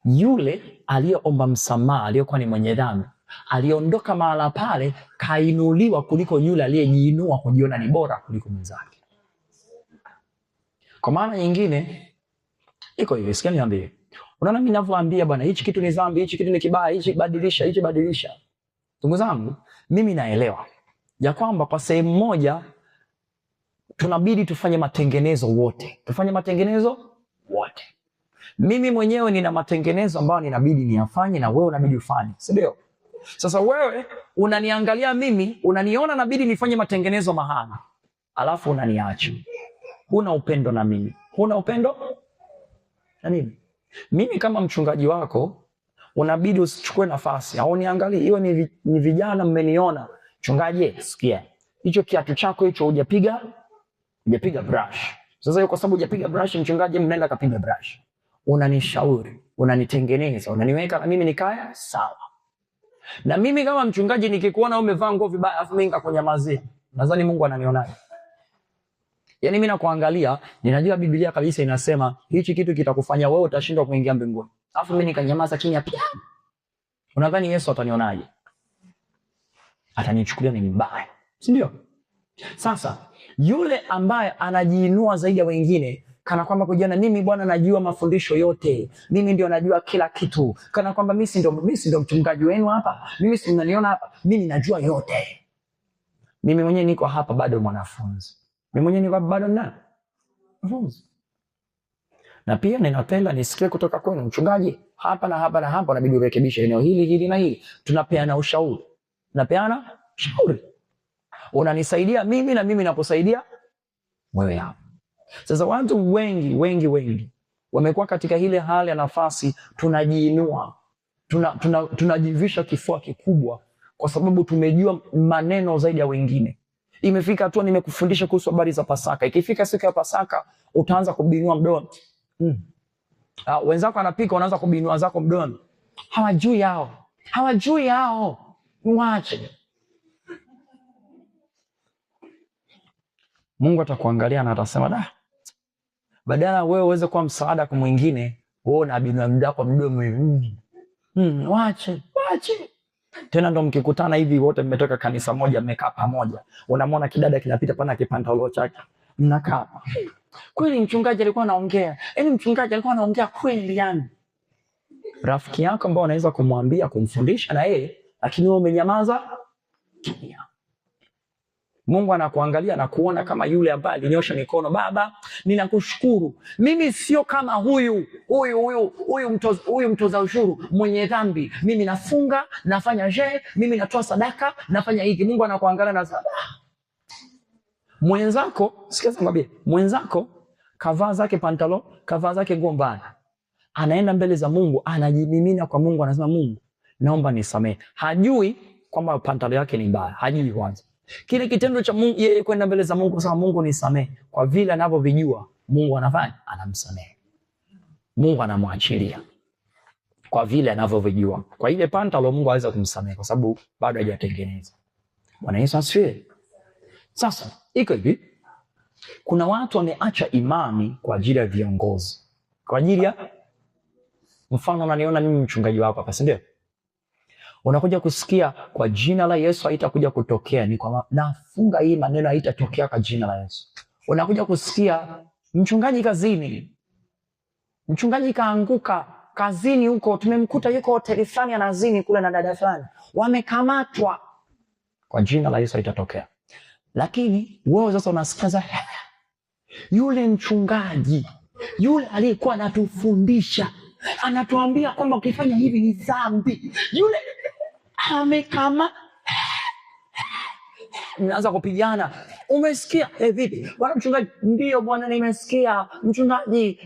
yule aliyeomba msamaha, aliyekuwa ni mwenye dhambi, aliondoka mahala pale kainuliwa kuliko yule aliyejiinua kujiona ni bora kuliko mwenzake. Kwa maana nyingine iko hivi, sikia niambie. Unaona mimi ninavyoambia bwana, hichi kitu ni dhambi, hichi kitu ni kibaya, hichi badilisha. Ndugu zangu, mimi naelewa ya kwamba kwa sehemu moja tunabidi tufanye matengenezo wote. Mimi mwenyewe nina matengenezo ambayo ninabidi niyafanye na wewe unabidi ufanye, si ndio? Sasa wewe unaniangalia mimi, unaniona nabidi nifanye matengenezo mahali, alafu unaniacha. Huna upendo na mimi. Huna upendo na mimi. Mimi kama mchungaji wako unabidi usichukue nafasi au niangalie. Hiyo ni vijana mmeniona, mchungaji, sikia, hicho kiatu chako hicho hujapiga brush. Sasa kwa sababu hujapiga brush, mchungaji, mnaenda kapiga brush. Unanishauri, unanitengeneza, unaniweka na mimi nikaya sawa. Na mimi kama mchungaji nikikuona umevaa nguo vibaya afu mimi nikakunyamazia, nadhani Mungu ananionaje? Yaani mimi nakuangalia, ninajua Biblia kabisa inasema hichi kitu kitakufanya wewe utashindwa kuingia mbinguni. Afu mimi nikanyamaza kimya pia. Unadhani Yesu atanionaje? Atanichukulia ni mbaya, si ndio? Sasa yule ambaye anajiinua zaidi ya wengine, kana kwamba kujiona mimi bwana najua mafundisho yote, mimi ndio najua kila kitu, kana kwamba mimi ndio mchungaji wenu hapa, mimi si mnaniona hapa, mimi najua yote. Mimi mwenyewe niko hapa bado mwanafunzi. Na pia ninapenda nisikie kutoka kwenu, mchungaji, hapa na hapa na hapa inabidi urekebishe eneo hili na hili. Tunapeana ushauri. Unanisaidia mimi na mimi nakusaidia wewe hapa. Sasa watu wengi wamekuwa katika ile hali ya nafasi, tunajiinua. Tunajivisha kifua kikubwa kwa sababu tumejua maneno zaidi ya wengine. Imefika hatua nimekufundisha kuhusu habari za Pasaka. Ikifika siku ya Pasaka utaanza kubinua mdomo. Wenzako anapika, unaanza kubinua zako mdomo. Hawajui hao. Mwache. Mungu atakuangalia na atasema, badala wewe uweze kuwa msaada kwa mwingine, wewe unabinua mdako mdomo hivi. Wache. Tena ndo mkikutana hivi wote mmetoka kanisa moja, mmekaa pamoja. Unamwona kidada kinapita pana kipantalo chake. Mnakaa. Kweli mchungaji alikuwa anaongea. Mchungaji alikuwa anaongea kweli yani. Rafiki yako ambao unaweza kumwambia, kumfundisha na yeye, lakini wewe umenyamaza kimya. Mungu anakuangalia na kuona kama yule ambaye alinyosha mikono, Baba, ninakushukuru. Mimi sio kama huyu mtoza ushuru mwenye dhambi. Mimi nafunga, nafanya mimi natoa sadaka, nafanya hiki. Mungu anakuangalia na mwenzako, sikiza mwambie, mwenzako kavaa zake pantalo, kavaa zake gombana. Anaenda mbele za Mungu, anajimimina kwa Mungu, anasema Mungu, naomba nisamehe. Hajui kwamba pantalo yake ni mbaya, hajui kwanza. Kile kitendo cha Mungu yeye kwenda mbele za Mungu kusema Mungu nisamehe, kwa vile anavyovijua, Mungu anafanya, anamsamehe. Mungu anamwachilia kwa vile anavyovijua. Kwa ile pantalo Mungu aweza kumsamehe kwa sababu bado hajatengeneza. Bwana Yesu asifiwe. Sasa iko hivi, kuna watu wameacha imani kwa ajili ya viongozi. Kwa ajili ya mfano, unaniona mimi mchungaji wako hapa, si ndio? Unakuja kusikia kwa jina la Yesu haitakuja kutokea, ni kwa nafunga hii maneno haitatokea kwa jina la Yesu. Unakuja kusikia mchungaji kazini, mchungaji kaanguka kazini huko, tumemkuta yuko hoteli fulani anazini kule na dada fulani, wamekamatwa. Kwa jina la Yesu haitatokea. Lakini wewe sasa unasikia yule mchungaji, yule aliyekuwa anatufundisha, anatuambia kwamba ukifanya hivi ni dhambi, yule amekama, mnaanza kupigana. Umesikia? Vipi? Bwana mchungaji, ndio bwana nimesikia. Mchungaji,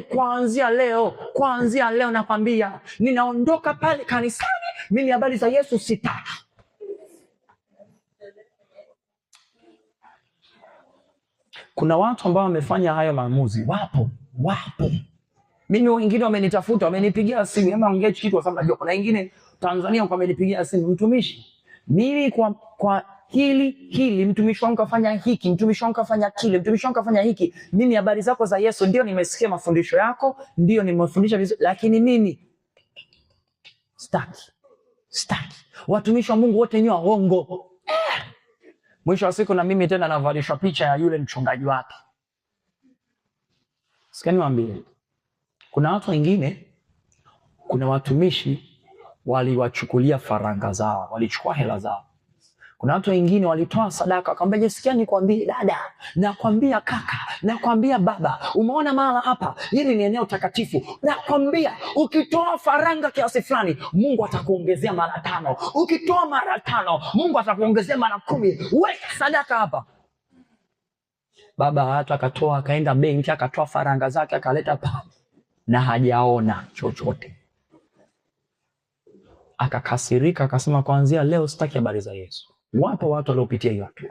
kuanzia leo nakwambia, ninaondoka pale kanisani, mimi habari za Yesu sitaki. Kuna watu ambao wamefanya hayo maamuzi, wapo. Mimi wengine wamenitafuta, wamenipigia simu, ama ongea kitu kwa sababu najua kuna wengine Tanzania wamenipigia simu, mtumishi, mimi kwa hili mtumishi wangu kafanya hiki, mtumishi wangu kafanya kile, mtumishi wangu kafanya hiki. Mimi habari zako za Yesu ndio nimesikia mafundisho yako, ndio nimefundisha vizuri, lakini mimi staki. Watumishi wa Mungu wote ni waongo. Mwisho wa siku na mimi tena navalishwa picha ya yule mchungaji wake. Sikani waambie, kuna watu wengine, kuna watumishi waliwachukulia faranga zao, walichukua hela zao. Kuna watu wengine walitoa sadaka, akamwambia sikia nikwambie dada, nakwambia kaka, nakwambia baba, umeona mahala hapa, hili ni eneo takatifu. Nakwambia ukitoa faranga kiasi fulani, Mungu atakuongezea mara 5. Ukitoa mara 5, Mungu atakuongezea mara 10. Weka sadaka hapa. Baba hata akatoa, akaenda benki, akatoa faranga zake, akaleta pale na hajaona chochote. Akakasirika, akasema kuanzia leo sitaki habari za Yesu. Wapo watu waliopitia hiyo hatua.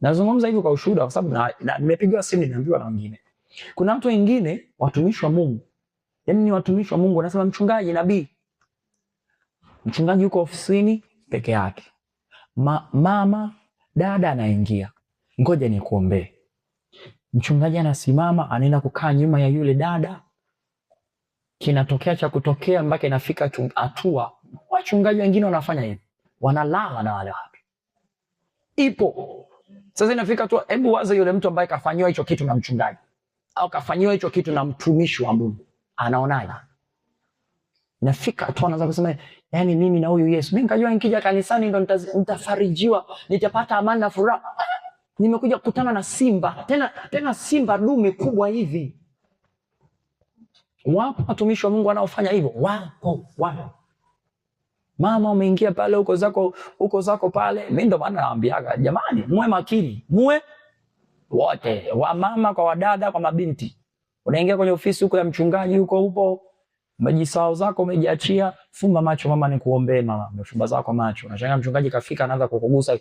Nazungumza hivyo kwa ushuhuda kwa sababu nimepigiwa simu nimeambiwa na wengine. Kuna watu wengine watumishi wa Mungu. Yaani ni watumishi wa Mungu, wanasema mchungaji, nabii. Mchungaji yuko ofisini peke yake. Mama, dada anaingia. Ngoja nikuombee. Mchungaji anasimama, anaenda kukaa nyuma ya yule dada. Kinatokea cha kutokea mpaka inafika hatua. Wachungaji wengine wanafanya hivi, wanalala na wale watu. Ipo. Sasa inafika tu, hebu waza yule mtu ambaye kafanywa hicho kitu na mchungaji au kafanywa hicho kitu na mtumishi wa Mungu, anaonaje? Inafika tu anaanza kusema, yani mimi na huyu Yesu, mimi nikajua nikija kanisani ndo nitafarijiwa, nitapata amani na furaha. Nimekuja kukutana na simba, tena simba dume kubwa hivi. Wapo watumishi wa Mungu wanaofanya hivyo, wapo. Mama umeingia pale huko zako pale. Mimi ndo maana naambiaga jamani, muwe makini, muwe wote, wa mama kwa wadada kwa mabinti. Unaingia kwenye ofisi huko ya mchungaji upo umejisahau zako, umejiachia, fumba macho mama nikuombee mama, umefumba zako macho. Unashangaa mchungaji kafika anaanza kukugusa.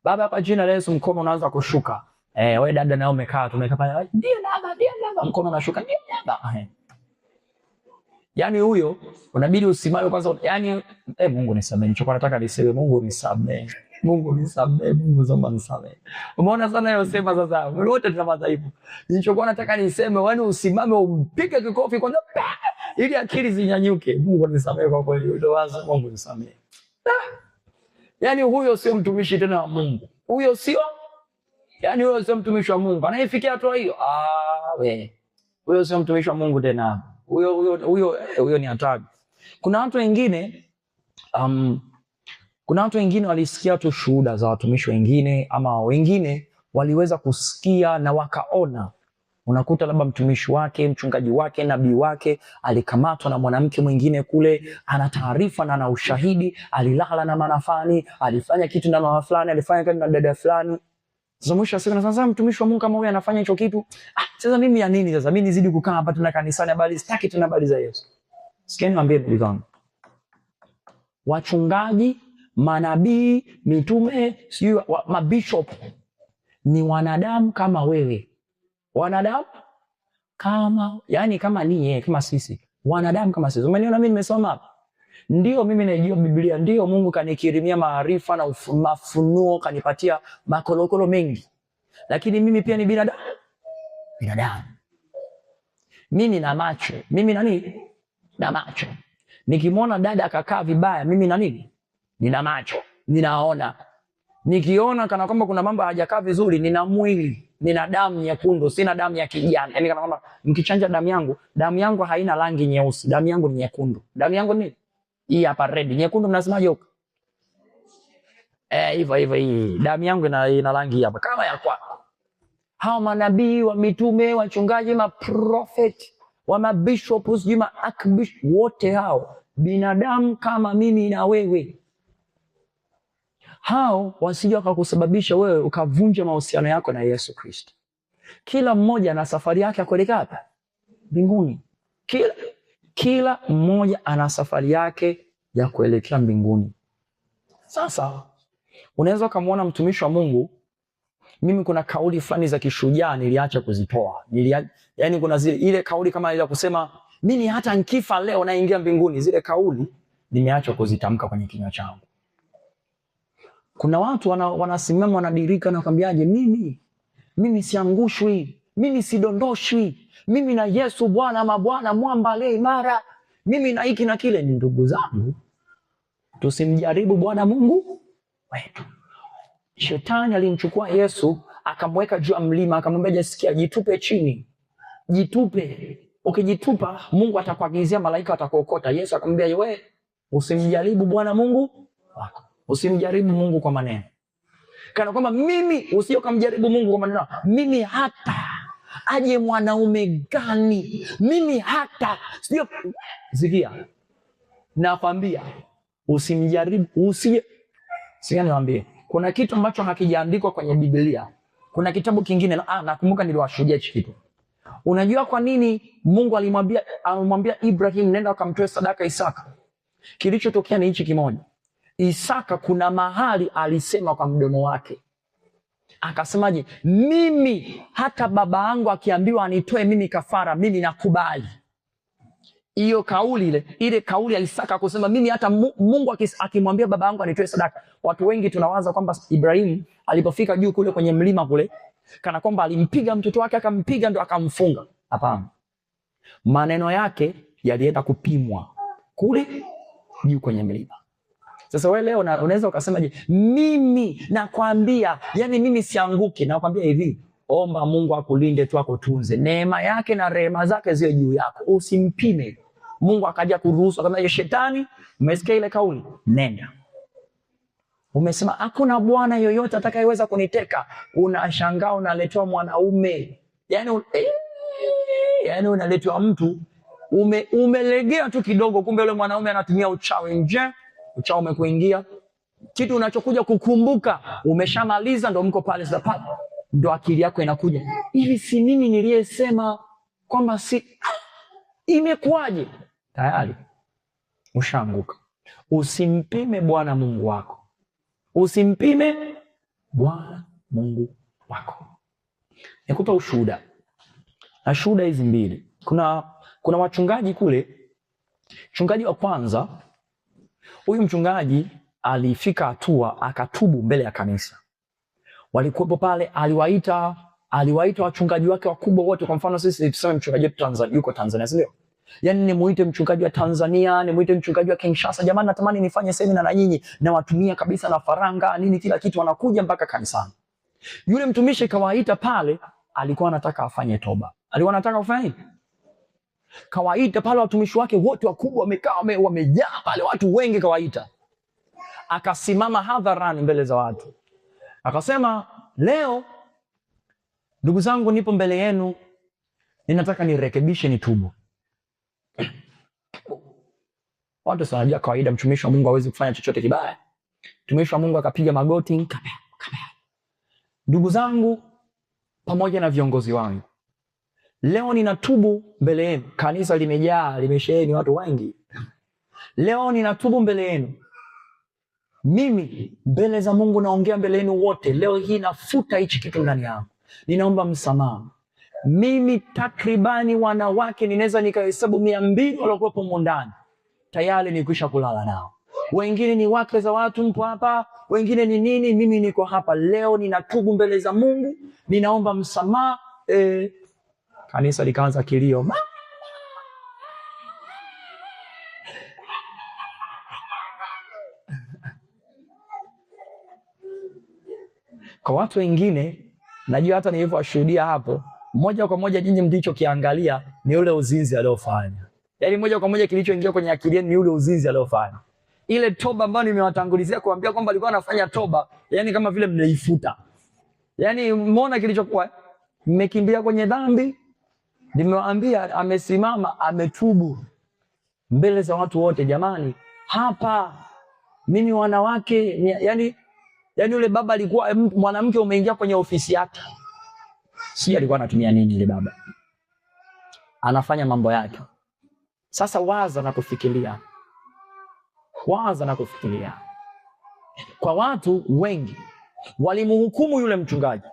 Baba kwa jina la Yesu, mkono unaanza kushuka. Wewe dada nao umekaa pale, ndio baba, mkono unashuka, ndio baba. Yaani huyo unabidi usimame kwanza, yaani Mungu nisamehe, nilichokuwa nataka niseme Mungu nisamehe. Mungu zomba nisamehe. Umeona sana hiyo sema sasa. Wote tuna madhaifu. Nilichokuwa nataka niseme, yaani usimame umpige kikofi kwanza ili akili zinyanyuke. Mungu nisamehe kwa kweli. Ndio wazo, Mungu nisamehe. Yaani huyo sio mtumishi tena wa Mungu. Huyo sio mtumishi wa Mungu. Anayefikia hatua hiyo, huyo sio mtumishi wa Mungu tena. Huyo ni hatari. Kuna watu wengine Kuna watu wengine walisikia tu shuhuda za watumishi wengine, ama wengine waliweza kusikia na wakaona. Unakuta labda mtumishi wake, mchungaji wake, nabii wake alikamatwa na mwanamke mwingine kule, ana taarifa na ana ushahidi, alilala na manafani, alifanya kitu na mama fulani, alifanya kitu na dada fulani. Sasa mwisho siku sasa mtumishi wa Mungu kama huyu anafanya hicho kitu, sasa mimi ya nini sasa? Mimi nizidi kukaa hapa tuna kanisani, bali sitaki tena habari za Yesu. Sikieni niambie ndugu zangu. Wachungaji, manabii, mitume, sio mabishop ni wanadamu kama wewe. Wanadamu kama, yani kama ni kama sisi. Wanadamu kama sisi. Umeniona mimi nimesoma hapa? Ndio mimi najua Biblia, ndio Mungu kanikirimia maarifa na mafunuo, kanipatia makolokolo mengi. Lakini mimi pia ni binadamu. Binadamu. Mimi na macho. Mimi na nini? Na macho. Nikimwona dada akakaa vibaya, mimi na nini? Nina macho. Ninaona. Nikiona kana kwamba kuna mambo hayajakaa vizuri, nina mwili, nina damu nyekundu, sina damu ya kijani. Yaani kana kwamba mkichanja damu yangu haina rangi nyeusi, damu yangu ni nyekundu. Damu yangu ni hii hapa red. Nyekundu mnasemaje huko? Hivyo hii. Damu yangu ina rangi hapa kama ya kwako. Hao manabii, wa mitume, wachungaji, maprofeti, wa mabishops, wote hao binadamu kama mimi na wewe. Hao wasije wakakusababisha wewe ukavunja mahusiano yako na Yesu Kristo. Kila mmoja ana safari yake ya kuelekea hapa mbinguni. Kila mmoja ana safari yake ya kuelekea mbinguni. Sasa unaweza kumuona mtumishi wa Mungu, mimi kuna kauli fulani za kishujaa niliacha kuzitoa. Yaani kuna ile kauli kama ile kusema mimi hata nikifa leo naingia mbinguni, zile kauli nimeacha kuzitamka kwenye kinywa changu. Kuna watu wanasimama wanadirika na kwambiaje, mimi siangushwi, mimi sidondoshwi, mimi na Yesu Bwana mabwana mwamba le imara, mimi na hiki na kile. Ni ndugu zangu, tusimjaribu Bwana Mungu wetu. Shetani alimchukua Yesu akamweka juu ya mlima, akamwambia jisikia, jitupe chini, jitupe. Ukijitupa Mungu atakuagizia malaika watakuokota. Yesu akamwambia wewe usimjaribu Bwana Mungu wako. Usimjaribu Mungu kwa maneno. Kana kwamba mimi usio kumjaribu Mungu kwa maneno. Mimi hata aje mwanaume gani? Mimi hata sio zikia. Nakwambia usimjaribu, Sikia niwaambie. Kuna kitu ambacho hakijaandikwa kwenye Biblia. Kuna kitabu kingine nakumbuka niliwashuhudia hicho kitu. Unajua kwa nini Mungu alimwambia Ibrahim nenda ukamtoe sadaka Isaka? Kilichotokea ni hichi kimoja. Isaka kuna mahali alisema kwa mdomo wake. Akasemaje? Mimi hata baba yangu akiambiwa anitoe mimi kafara, mimi nakubali. Hiyo kauli ile kauli ya Isaka kusema mimi hata Mungu akimwambia baba yangu anitoe sadaka. Watu wengi tunawaza kwamba Ibrahim alipofika juu kule kwenye mlima kule kana kwamba alimpiga mtoto wake akampiga ndo akamfunga. Hapana. Maneno yake yalienda kupimwa kule juu kwenye mlima. Sasa wewe leo unaweza ukasemaje? Mimi nakwambia, yani mimi sianguki. Nakwambia hivi, omba Mungu akulinde tu, akutunze. Neema yake na rehema zake ziwe juu yako. Usimpime. Mungu akaja kuruhusu kama shetani, umesikia ile kauli? Nenda. Umesema hakuna bwana yoyote atakayeweza kuniteka. Unashangaa unaletewa mwanaume. Yaani unaletewa mtu umelegea tu kidogo, kumbe yule mwanaume anatumia uchawi nje. Uchawi umekuingia. Kitu unachokuja kukumbuka umeshamaliza, ndo mko pale sasa, ndo akili yako inakuja, hivi si mimi niliyesema kwamba si imekuwaje? Tayari ushaanguka. Usimpime Bwana Mungu wako. Usimpime Bwana Mungu wako. Nikupa ushuhuda. Na shuhuda hizi mbili. Kuna wachungaji kule. Mchungaji wa kwanza, huyu mchungaji alifika hatua akatubu mbele ya kanisa. Walikuwepo pale, aliwaita wachungaji wake wakubwa wote. Kwa mfano sisi tuseme mchungaji wetu Tanzania yuko Tanzania, si ndio? Yaani nimuite mchungaji wa Tanzania, nimuite mchungaji wa Kinshasa, jamani natamani nifanye semina na nyinyi, na watumia kabisa na faranga nini kila kitu, wanakuja mpaka kanisani. Yule mtumishi kawaita pale, alikuwa anataka afanye toba. Alikuwa anataka kufanya kawaita pale watumishi wake wote wakubwa wamekaa wamejaa pale, watu wengi kawaita. akasimama hadharani mbele za watu, akasema, leo ndugu zangu, nipo mbele yenu, ninataka nirekebishe, nitubu. Watu wanajua kawaida mtumishi wa Mungu hawezi kufanya chochote kibaya. Mtumishi wa Mungu akapiga magoti, ndugu zangu pamoja na viongozi wangu, leo ninatubu mbele yenu. Kanisa limejaa, limesheheni watu wengi. Leo ninatubu mbele yenu. Mimi mbele za Mungu naongea mbele yenu wote. Leo hii nafuta hichi kitu ndani yangu. Ninaomba msamaha. Mimi takribani wanawake ninaweza nikahesabu 200 waliokuwepo humo ndani. Tayari nikwisha kulala nao. Wengine ni wake za watu mpo hapa, wengine ni nini, mimi niko hapa. Leo ninatubu mbele za Mungu, ninaomba msamaha. Kanisa likaanza kilio. Kwa watu wengine, najua hata nilivyowashuhudia hapo, moja kwa moja nyinyi mlichokiangalia ni ule uzinzi aliofanya. Yaani moja kwa moja kilichoingia kwenye akili yenu ni ule uzinzi aliofanya. Ile toba ambayo nimewatangulizia kuambia kwamba alikuwa anafanya toba, yani kama vile mnaifuta. Yaani umeona kilichokuwa? Mmekimbia kwenye dhambi, nimewaambia amesimama, ametubu mbele za watu wote. Jamani, hapa mimi wanawake, yani yule baba alikuwa mwanamke, umeingia kwenye ofisi yake. Si alikuwa anatumia nini ile baba? Anafanya mambo yake. Sasa waza na kufikiria. Waza na kufikiria. Kwa watu wengi walimhukumu yule mchungaji.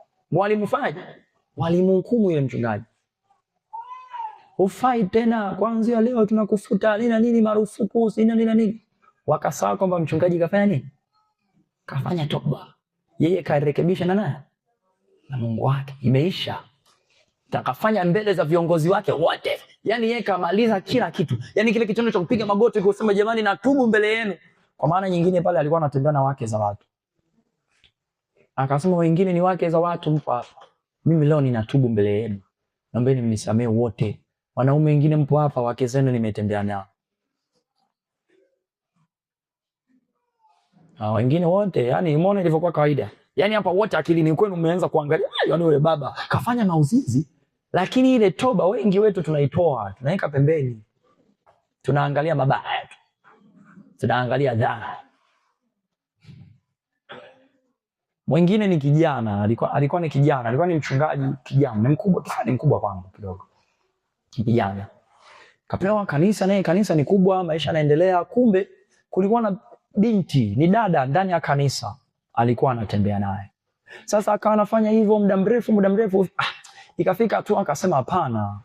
Walimhukumu yule mchungaji. Hufai tena, kuanzia leo tunakufuta nini marufuku, nini. Wakasahau kwamba mchungaji kafanya nini? Kafanya toba. Yeye karekebisha na Mungu wake. Imeisha. Takafanya mbele za viongozi wake wote. Yaani yeye kamaliza kila kitu. Yaani kile kitendo cha kupiga magoti kusema jamani natubu mbele yenu. Kwa maana nyingine pale alikuwa anatembea na wake za watu. Akasema wengine ni wake za watu mpo hapa. Mimi leo ninatubu mbele yenu. Naombeni mnisamee wote. Wanaume wengine mpo hapa, wake zenu nimetembea nao. Wengine wote, yani umeona ilivyokuwa kawaida. Yani hapa wote akilini kwenu mmeanza kuangalia, yani yule baba kafanya mauzizi, lakini ile toba wengi wetu tunaitoa, tunaweka pembeni. Tunaangalia mabaya tu. Tunaangalia dhambi. Mwingine ni kijana, alikuwa ni kijana, alikuwa ni mchungaji kijana, ni mkubwa kwangu kidogo. Kijana. Kapewa kanisa, naye kanisa ni kubwa, maisha yanaendelea. Kumbe kulikuwa na binti, ni dada ndani ya kanisa, alikuwa anatembea naye. Sasa akawa anafanya hivyo muda mrefu. Ikafika tu akasema hapana,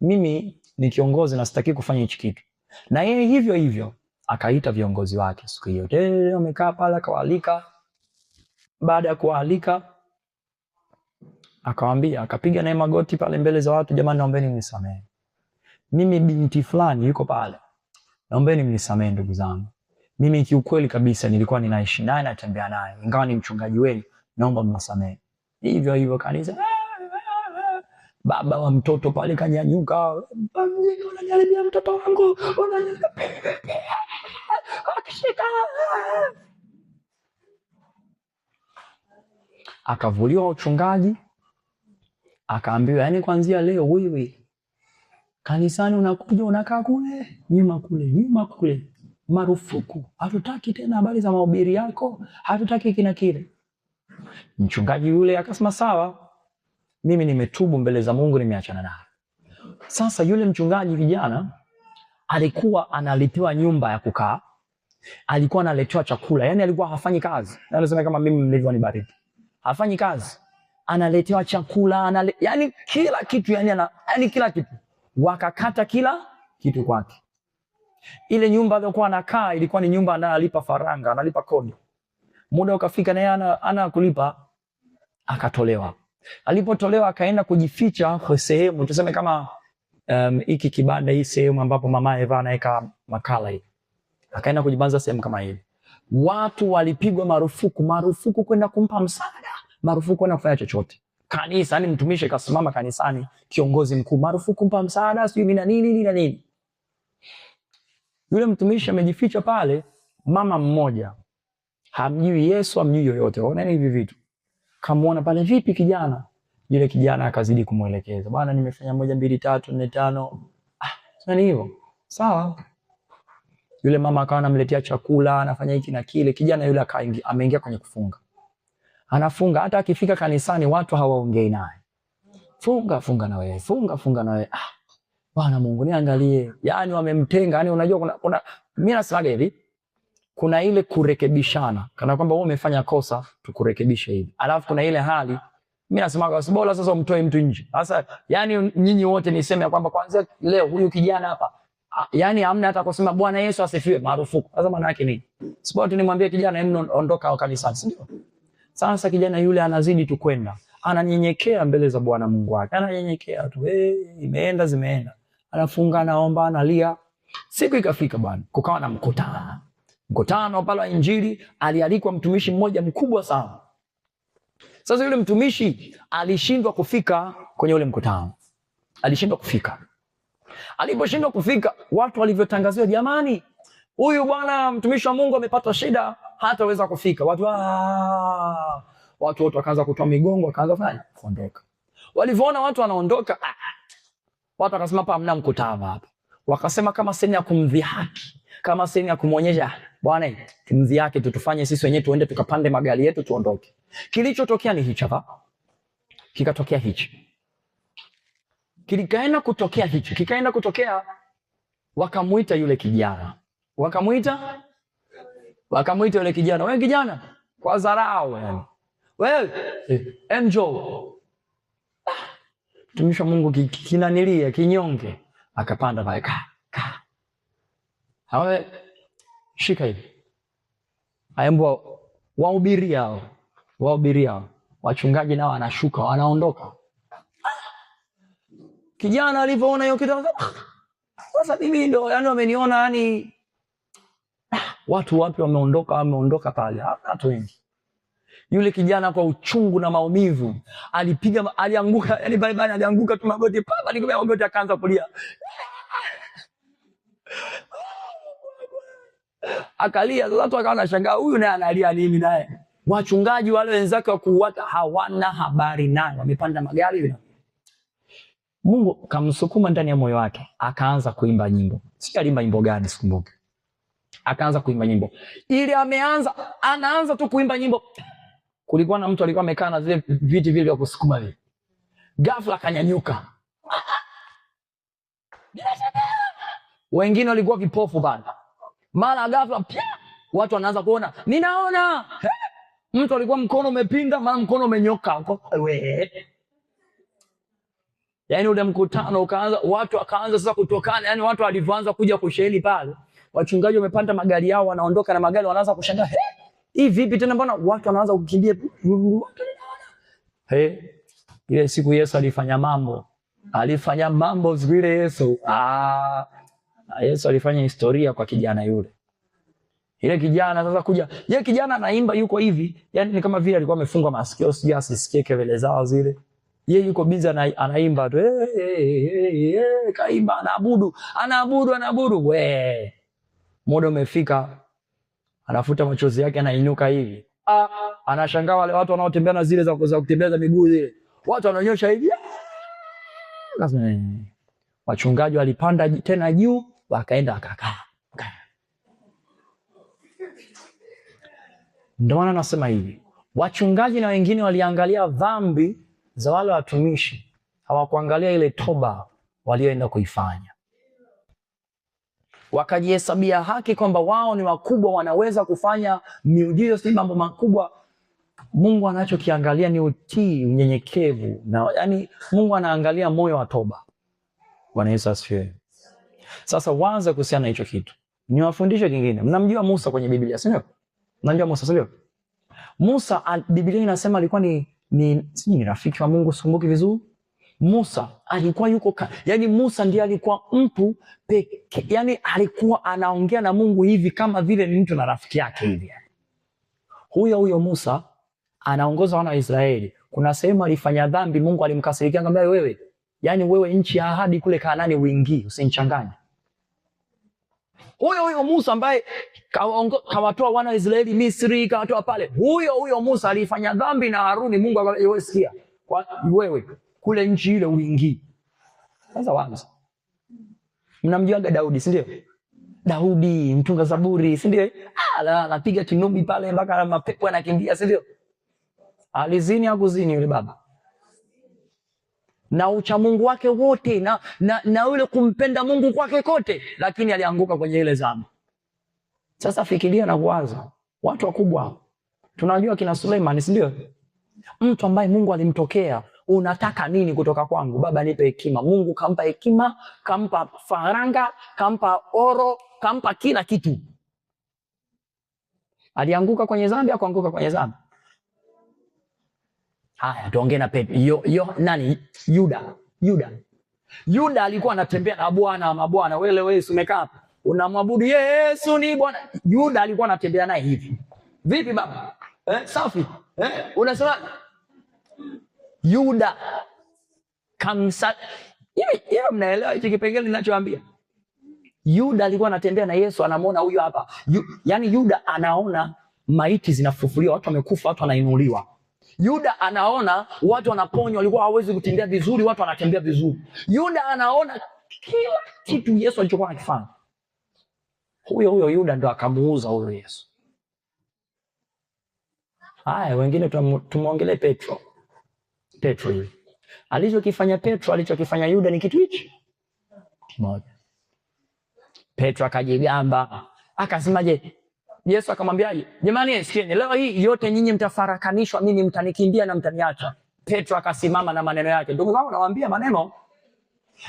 mimi ni kiongozi na sitaki kufanya hichi kitu. Na yeye hivyo akaita viongozi wake siku hiyo. Wamekaa pale, akawaalika. Baada ya kuwaalika, akawaambia, akapiga naye magoti pale mbele za watu, jamani naombeni mnisamehe. Mimi binti fulani yuko pale. Naombeni mnisamehe ndugu zangu. Mimi kiukweli kabisa nilikuwa ninaishi naye, natembea naye. Ingawa ni mchungaji wenu, naomba mnisamehe. Hivyo kanisa. Baba wa mtoto pale kanyanyuka. Unaniharibia mtoto wangu. Akishika. Akavuliwa uchungaji. Akaambiwa, yani kuanzia leo wewe kanisani unakuja unakaa kule, nyuma kule. Marufuku. Hatutaki tena habari za mahubiri yako. Hatutaki kina kile. Mchungaji yule akasema sawa. Mimi nimetubu mbele za Mungu, nimeachana naye. Sasa yule mchungaji kijana alikuwa analetewa nyumba ya kukaa. Alikuwa analetewa chakula. Yaani alikuwa hafanyi kazi. Anasema kama mimi mlivyo nibariki. Hafanyi kazi. Analetewa chakula, yaani kila kitu, yaani kila kitu. Wakakata kila kitu kwake. Ile nyumba aliyokuwa anakaa ilikuwa ni nyumba analipa faranga, analipa kodi. Muda ukafika naye ana kulipa, akatolewa. Alipotolewa akaenda kujificha kwa sehemu, tuseme kama hiki kibanda, hii sehemu ambapo mama Eva anaweka makala hii. Akaenda kujibanza sehemu kama hii. Watu walipigwa marufuku kwenda kumpa msaada, marufuku kwenda kufanya chochote. Kanisa, yani mtumishi kasimama kanisani, kiongozi mkuu, marufuku kumpa msaada, sio nini. Yule mtumishi amejificha pale. Mama mmoja hamjui Yesu, hamjui yoyote. Oneni hivi vitu. Kamuona pale, vipi kijana? Yule kijana akazidi kumwelekeza, bwana, nimefanya 1 2 3 4 5. Sasa hivyo. Sawa. Yule mama akawa anamletea chakula, anafanya hiki na kile. Kijana yule ameingia kwenye kufunga. Anafunga, hata akifika kanisani watu hawaongei naye. Funga na wewe, funga na wewe. Bwana Mungu niangalie. Yaani wamemtenga, yani unajua kuna mimi nasemaga hivi, kuna ile kurekebishana. Kana kwamba wewe umefanya kosa, tukurekebishe hivi. Alafu kuna ile hali mimi nasemaga bora sasa umtoe mtu nje. Sasa yani nyinyi wote niseme kwamba kwanza leo huyu kijana hapa, yani hamna hata kusema Bwana Yesu asifiwe, marufuku. Sasa maana yake nini? Sio tu nimwambie kijana hebu ondoka kanisani, si ndio? Sasa kijana yule anazidi tu kwenda. Ananyenyekea mbele za Bwana Mungu wake. Ananyenyekea tu. Imeenda zimeenda. Anafunga, anaomba, analia. Siku ikafika bwana, kukawa na mkutano. Mkutano pale wa Injili, alialikwa mtumishi mmoja mkubwa sana. Sasa yule mtumishi alishindwa kufika kwenye ule mkutano. Alishindwa kufika. Aliposhindwa kufika, watu walivyotangaziwa, jamani, huyu bwana mtumishi wa Mungu amepata shida, hataweza kufika. Watu wote wakaanza kutoa migongo, wakaanza kufanya kuondoka. Walivyoona watu wanaondoka, watu wakasema hapa hamna mkutano hapa. Wakasema kama sehemu ya kumdhihaki, kama sehemu ya kumuonyesha, bwana tumdhihaki tu, tufanye sisi wenyewe tuende tukapande magari yetu tuondoke. Kilichotokea ni hicho hapa. Kikatokea hichi. Kikaenda kutokea wakamuita yule kijana. Wakamuita yule kijana. Wewe kijana, kwa dharau yani. Wewe, enjo. Mtumishi wa Mungu kinanilia, kinyonge. Akapanda pale hawa shika hivi. Aembo wahubiria wachungaji nao wanashuka, wanaondoka. Kijana alipoona hiyo kitu, sasa mimi ndio yani wameniona yani watu wapi wameondoka pale. Watu wengi. Yule kijana kwa uchungu na maumivu alianguka, yani bali alianguka tu magoti papa, nikamwambia magoti akaanza kulia. Akalia, sasa watu wakawa wanashangaa huyu naye analia nini naye. Wachungaji wale wenzake wa kuuata hawana habari naye, wamepanda magari hivi. Mungu kamsukuma ndani ya moyo wake, akaanza kuimba nyimbo. Si alimba nyimbo gani sikumbuki. Akaanza kuimba nyimbo. Ili anaanza tu kuimba nyimbo. Kulikuwa na mtu alikuwa amekaa na zile viti vile vya kusukuma vile. Ghafla akanyanyuka. Wengine walikuwa vipofu bana. Mara ghafla watu wanaanza kuona, ninaona. Mtu alikuwa mkono umepinda, mara mkono umenyoka. Yaani ule mkutano ukaanza, watu wakaanza sasa kutokana, yani watu walivyoanza kuja kusheheni pale, wachungaji wamepanda magari yao wanaondoka na magari, wanaanza kushangaa, hii vipi tena, mbona watu wanaanza kukimbia? Ile siku Yesu alifanya mambo zile. Yesu alifanya historia kwa kijana yule. Ile kijana sasa kuja, yeye kijana anaimba yuko hivi, yani ni kama vile alikuwa amefungwa masikio, sije asisikie kelele zao zile. Yeye yuko busy anaimba tu, kaimba, anaabudu. Muda umefika, anafuta machozi yake, anainuka hivi. Anashangaa wale watu wanaotembea na zile za kutembeza miguu zile. Watu wananyosha hivi. Wachungaji walipanda tena juu, wakaenda wakakaa. Ndio maana nasema hivi, wachungaji na wengine waliangalia dhambi za wale watumishi, hawakuangalia ile toba walioenda kuifanya. Wakajihesabia haki kwamba wao ni wakubwa, wanaweza kufanya miujiza, si mambo makubwa. Mungu anachokiangalia ni utii, unyenyekevu, na yani Mungu anaangalia moyo wa toba. Bwana Yesu asifiwe. Sasa waanze kuhusiana na hicho kitu. Niwafundishe kingine. Mnamjua Musa kwenye Biblia, si ndio? Mnamjua Musa, sio? Musa, Biblia inasema alikuwa ni rafiki wa Mungu, sikumbuki vizuri. Musa alikuwa yani Musa ndiye alikuwa mtu pekee, yani alikuwa anaongea na Mungu hivi kama vile ni mtu na rafiki yake hivi. Huyo Musa anaongoza wana wa Israeli. Kuna sehemu alifanya dhambi, Mungu alimkasirikia, akamwambia wewe nchi ya ahadi kule Kanaani uingie, usinichanganye. Huyo Musa ambaye kawatoa wana wa Israeli Misri, kawatoa pale, huyo Musa alifanya dhambi na Haruni. Mungu akasikia, wewe kule nchi ile uingii. Sasa waanza, mnamjuaga Daudi, si ndio? Daudi mtunga Zaburi, si ndio? Anapiga kinubi pale mpaka mapepo yanakimbia, si ndio? Alizini hakuzini yule baba? Na uchamungu wake wote na ule kumpenda Mungu kwake kote, lakini alianguka kwenye ile dhambi. Sasa fikiria na kuwaza, watu wakubwa tunajua kina Suleiman, si ndio? Mtu ambaye Mungu alimtokea, unataka nini kutoka kwangu? Baba nipe hekima. Mungu kampa hekima, kampa faranga, kampa oro, kampa kila kitu. Alianguka kwenye dhambi au kuanguka kwenye dhambi? Haya, tuongee na Petro. Yuda alikuwa anatembea na Bwana wa mabwana. Wewe umekaa hapa unamwabudu Yesu ni Bwana. Yuda alikuwa anatembea naye hivi. Vipi baba? Safi. Unasema Yuda hivi mnaelewa hicho kipengele ninachoambia? Yuda alikuwa anatembea na Yesu, anamwona huyu hapa. Yaani Yuda anaona maiti zinafufuliwa, watu wamekufa, watu wanainuliwa. Yuda anaona watu wanaponywa, walikuwa hawezi kutembea vizuri, watu wanatembea vizuri. Yuda anaona kila kitu Yesu alichokuwa akifanya. Huyo Yuda ndo akamuuza huyo Yesu. Haya, wengine tumuongelee Petro. Petro yule alichokifanya Petro, alichokifanya Yuda ni kitu hichi kimoja. Petro akajigamba, akasemaje? Yesu akamwambiaje? Jamani, sikieni, leo hii yote nyinyi mtafarakanishwa, mimi mtanikimbia na mtaniacha. Petro akasimama na maneno yake. Ndugu zangu, nawaambia maneno,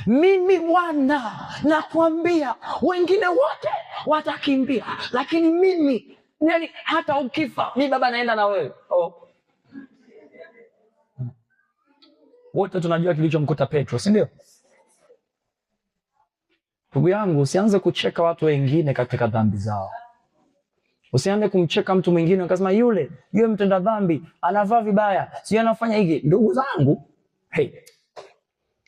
mimi Bwana nakwambia, wengine wote watakimbia, lakini mimi, yani hata ukifa, mimi Baba naenda na wewe. Wote tunajua kilichomkuta Petro, si ndio? Ndugu yangu, usianze kucheka watu wengine katika dhambi zao. Usianze kumcheka mtu mwingine ukasema yule mtenda dhambi anavaa vibaya, si anafanya hiki. Ndugu zangu,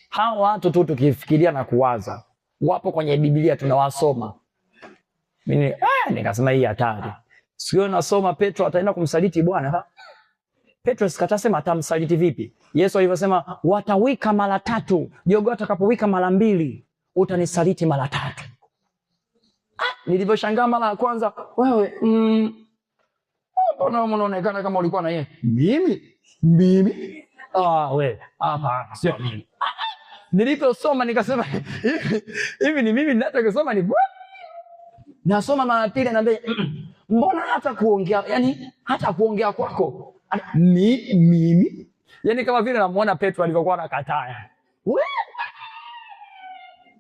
hao watu tu tukifikiria na kuwaza, wapo kwenye Biblia tunawasoma. Mimi nikasema hii hatari. Sio nasoma Petro ataenda kumsaliti Bwana. Petro sikatasema atamsaliti vipi? Yesu alivyosema watawika mara 3, jogoo atakapowika mara 2, utanisaliti mara 3. Nilivyoshangaa mara ya kwanza, wewe mbona unaonekana kama ulikuwa na yeye? Mimi? Wewe hapa sio mimi. Niliposoma nikasema hivi ni mimi ninachosoma ni bwana. Nasoma mara 2 na mbona hata kuongea, yani hata kuongea kwako mimi, yani kama vile namuona Petro alivyokuwa anakataa.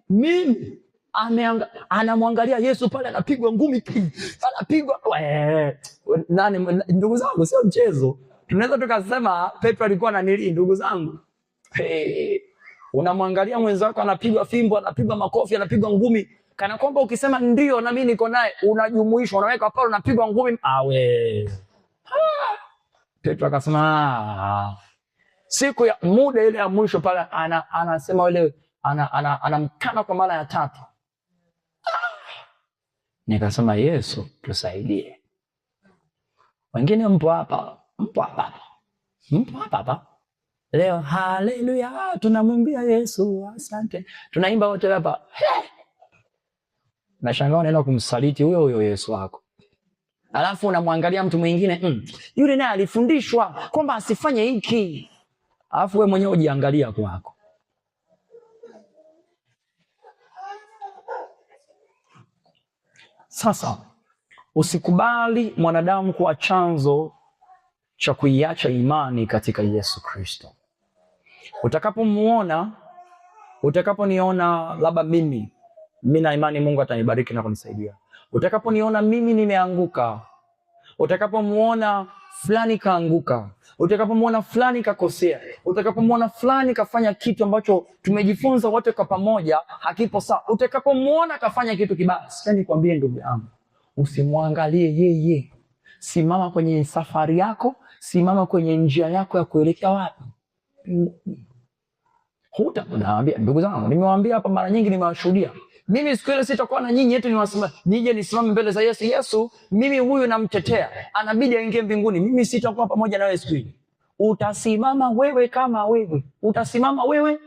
Mimi anamwangalia Yesu pale anapigwa ngumi, anapigwa nani. Ndugu zangu, sio mchezo. Tunaweza tukasema Petro alikuwa na nili. Ndugu zangu, unamwangalia mwenzako anapigwa fimbo, anapigwa makofi, anapigwa ngumi, kana kwamba ukisema ndio na mimi niko naye unajumuishwa, unaweka pale unapigwa ngumi. Petro akasema siku ya muda ile ya mwisho pale anasema ile anamkana kwa mara ya 3. Nikasema Yesu tusaidie. Wengine mpo hapa leo, haleluya, tunamwambia Yesu asante, tunaimba wote hapa, nashangaa unaenda kumsaliti huyo Yesu wako. Alafu unamwangalia mtu mwingine, yule naye alifundishwa kwamba asifanye hiki, alafu wewe mwenyewe ujiangalia kwako. Sasa usikubali mwanadamu kuwa chanzo cha kuiacha imani katika Yesu Kristo. Utakaponiona labda mimi na imani Mungu atanibariki na kunisaidia. Utakaponiona mimi nimeanguka, utakapomuona fulani kaanguka, utakapomuona fulani kakosea, utakapomuona fulani kafanya kitu ambacho tumejifunza wote kwa pamoja hakipo sawa, utakapomuona kafanya kitu kibaya, sasa nikwambie ndugu yangu, usimwangalie yeye. Simama kwenye safari yako, simama kwenye njia yako ya kuelekea wapi? Naambia ndugu zangu, nimewaambia hapa mara nyingi, nimewashuhudia. Mimi siku ile sitakuwa na nyinyi eti nije nisimame mbele za Yesu. Yesu, mimi huyu namtetea, anabidi aingie mbinguni. Mimi sitakuwa pamoja na wewe siku ile. Utasimama wewe kama wewe. Utasimama wewe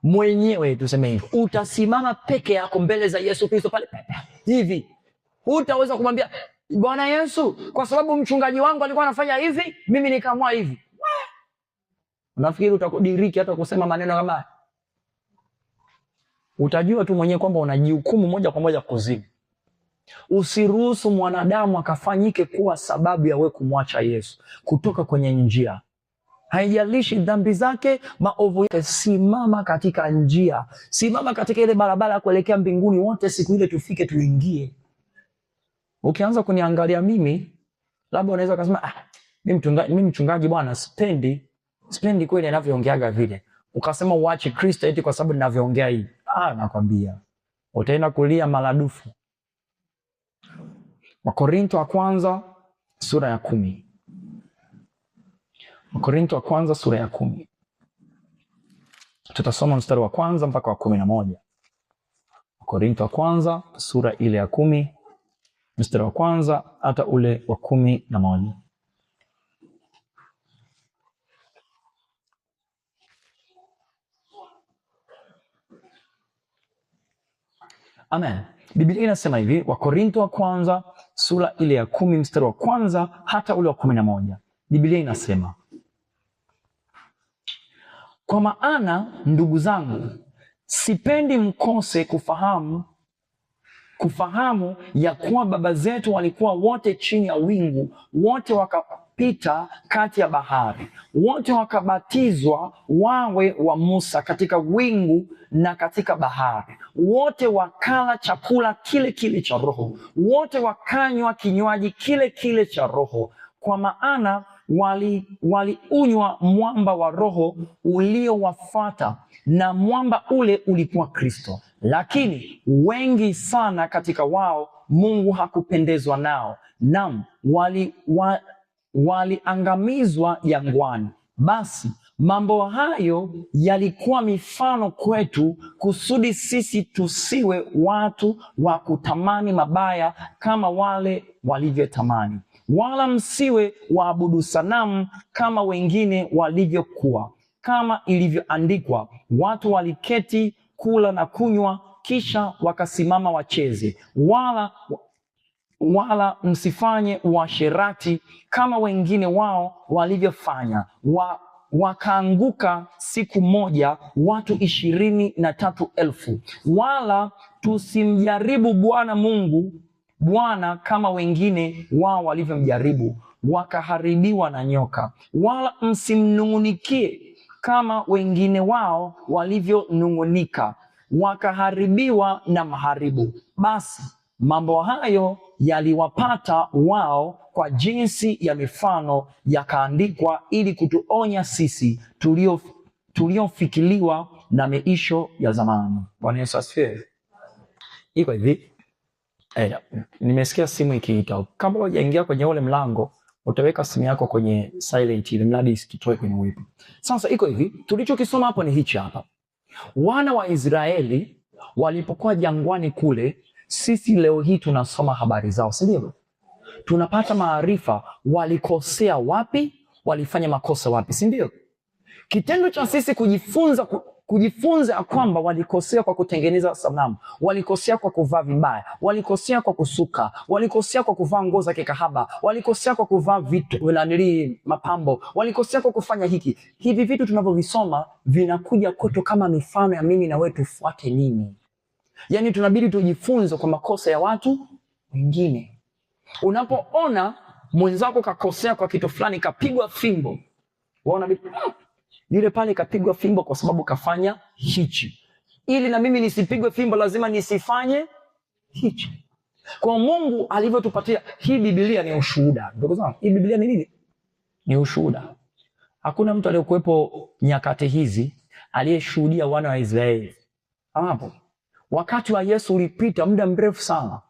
mwenyewe, tuseme hivi. Utasimama peke yako mbele za Yesu Kristo pale hivi. Hutaweza kumwambia Bwana Yesu, kwa sababu mchungaji wangu alikuwa anafanya hivi, mimi nikaamua hivi. Unafikiri utakudiriki hata kusema maneno kama haya? Utajua tu mwenyewe kwamba unajihukumu moja kwa moja kuzimu. Usiruhusu mwanadamu akafanyike kuwa sababu ya wewe kumwacha Yesu, kutoka kwenye njia. Haijalishi dhambi zake, maovu yake, simama katika njia. Simama katika ile barabara kuelekea mbinguni, wote siku ile tufike tuingie. Ukianza kuniangalia mimi, labda unaweza kusema mimi mchungaji bwana, sipendi kweli anavyoongeaga vile. Ukasema uache Kristo eti kwa sababu ninavyoongea hivi. Nakwambia utaenda kulia maradufu. Wakorintho wa kwanza sura ya 10. Wakorintho wa kwanza sura ya 10. Tutasoma mstari wa kwanza mpaka wa 11. Wakorintho wa kwanza sura ile ya 10, mstari wa kwanza hata ule wa 11. Amen. Biblia inasema hivi, Wakorintho wa kwanza sura ile ya 10, mstari wa kwanza hata ule wa 11. Biblia inasema, kwa maana ndugu zangu, sipendi mkose kufahamu ya kuwa baba zetu walikuwa wote chini ya wingu, wote wakapita kati ya bahari, wote wakabatizwa wawe wa Musa katika wingu na katika bahari, wote wakala chakula kile kile cha roho, wote wakanywa kinywaji kile kile cha roho, kwa maana waliunywa mwamba wa roho uliowafuata, na mwamba ule ulikuwa Kristo. Lakini wengi sana katika wao Mungu hakupendezwa nao, naam, waliangamizwa jangwani. Basi mambo hayo yalikuwa mifano kwetu, kusudi sisi tusiwe watu wa kutamani mabaya kama wale walivyotamani. Wala msiwe waabudu sanamu kama wengine walivyokuwa. Kama ilivyoandikwa, watu waliketi kula na kunywa, kisha wakasimama wacheze. Wala msifanye uasherati kama wengine wao walivyofanya, wakaanguka siku moja watu 23,000. Wala tusimjaribu Bwana kama wengine wao walivyomjaribu, wakaharibiwa na nyoka. Wala msimnung'unikie kama wengine wao walivyonung'unika, wakaharibiwa na maharibu. Basi mambo hayo yaliwapata wao kwa jinsi ya mifano, yakaandikwa ili kutuonya sisi tuliofikiliwa na miisho ya zamani. Bwana Yesu asifiwe. Iko hivi, nimesikia simu ikiita. Kama hujaingia kwenye ule mlango, utaweka simu yako kwenye silent ili mradi isitoe kwenye wipo. Sasa iko hivi, tulichokisoma hapo ni hichi hapa. Wana wa Israeli walipokuwa jangwani kule, sisi leo hii tunasoma habari zao, si ndio? Tunapata maarifa walikosea wapi, walifanya makosa wapi, si ndio? Kitendo cha sisi kujifunza kwamba walikosea kwa kutengeneza sanamu, walikosea kwa kuvaa vibaya, walikosea kwa kusuka, walikosea kwa kuvaa nguo za kikahaba, walikosea kwa kuvaa vitu mapambo, walikosea kwa kufanya hiki. Hivi vitu tunavyovisoma vinakuja kwetu kama mifano ya mimi na wewe tufuate nini. Yaani tunabidi tujifunze kwa makosa ya watu wengine. Unapoona mwenzako kakosea kwa kitu fulani, kapigwa fimbo, waona yule pale kapigwa fimbo kwa sababu kafanya hichi. Ili na mimi nisipigwe fimbo, lazima nisifanye hichi. Kwa Mungu alivyotupatia hii Biblia ni ushuhuda. Ndugu zangu, hii Biblia ni nini? Ni ushuhuda. Hakuna mtu aliyekuwepo nyakati hizi aliyeshuhudia wana wa Israeli. Hapo wakati wa Yesu ulipita muda mrefu sana,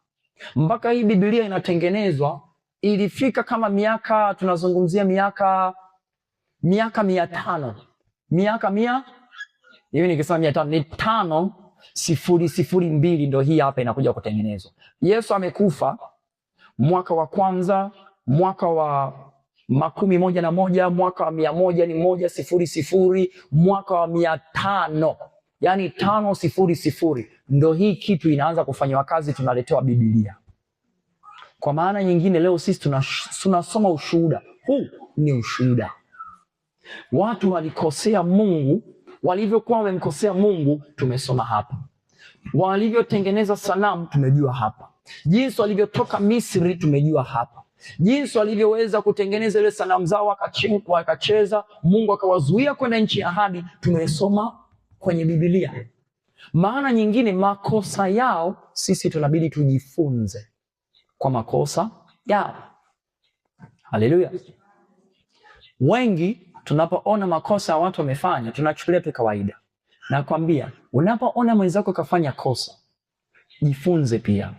mpaka hii Biblia inatengenezwa. Ilifika kama tunazungumzia miaka 500, miaka 100 hivi, nikisema 500 ni 5,002 ndio hii hapa inakuja kutengenezwa. Yesu amekufa mwaka wa kwanza, mwaka wa 11, mwaka wa 100 ni 100, mwaka wa 500 yani 500 ndio hii kitu inaanza kufanywa kazi, tunaletewa Biblia. Kwa maana nyingine leo sisi tunasoma ushuhuda. Huu ni ushuhuda. Watu walikosea Mungu, walivyokuwa wamemkosea Mungu tumesoma hapa. Walivyotengeneza sanamu tumejua hapa. Jinsi walivyotoka Misri tumejua hapa. Jinsi walivyoweza kutengeneza ile sanamu zao wakacheza, Mungu akawazuia kwenda nchi ya ahadi, tumesoma kwenye Biblia. Maana nyingine, makosa yao sisi tunabidi tujifunze kwa makosa yao. Haleluya. Wengi tunapoona makosa watu wamefanya tunachukulia tu kawaida. Nakwambia, unapoona mwenzako kafanya kosa, jifunze pia.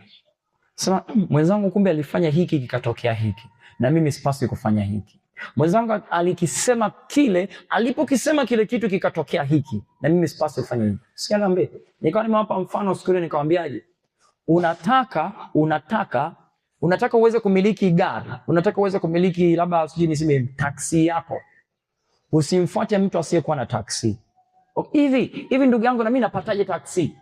Sema, mwenzangu kumbe alifanya hiki kikatokea hiki, na mimi sipaswi kufanya hiki. Mwenzangu alikisema kile, alipokisema kile kitu kikatokea hiki, na mimi sipaswi kufanya hiki. Sikiambie, nikawa nimewapa mfano siku ile nikamwambiaje? Unataka uweze kumiliki gari, unataka uweze kumiliki labda sijui niseme taksi yako. Usimfuate mtu asiyekuwa na taksi. Hivi ndugu yangu, na mimi napataje taksi?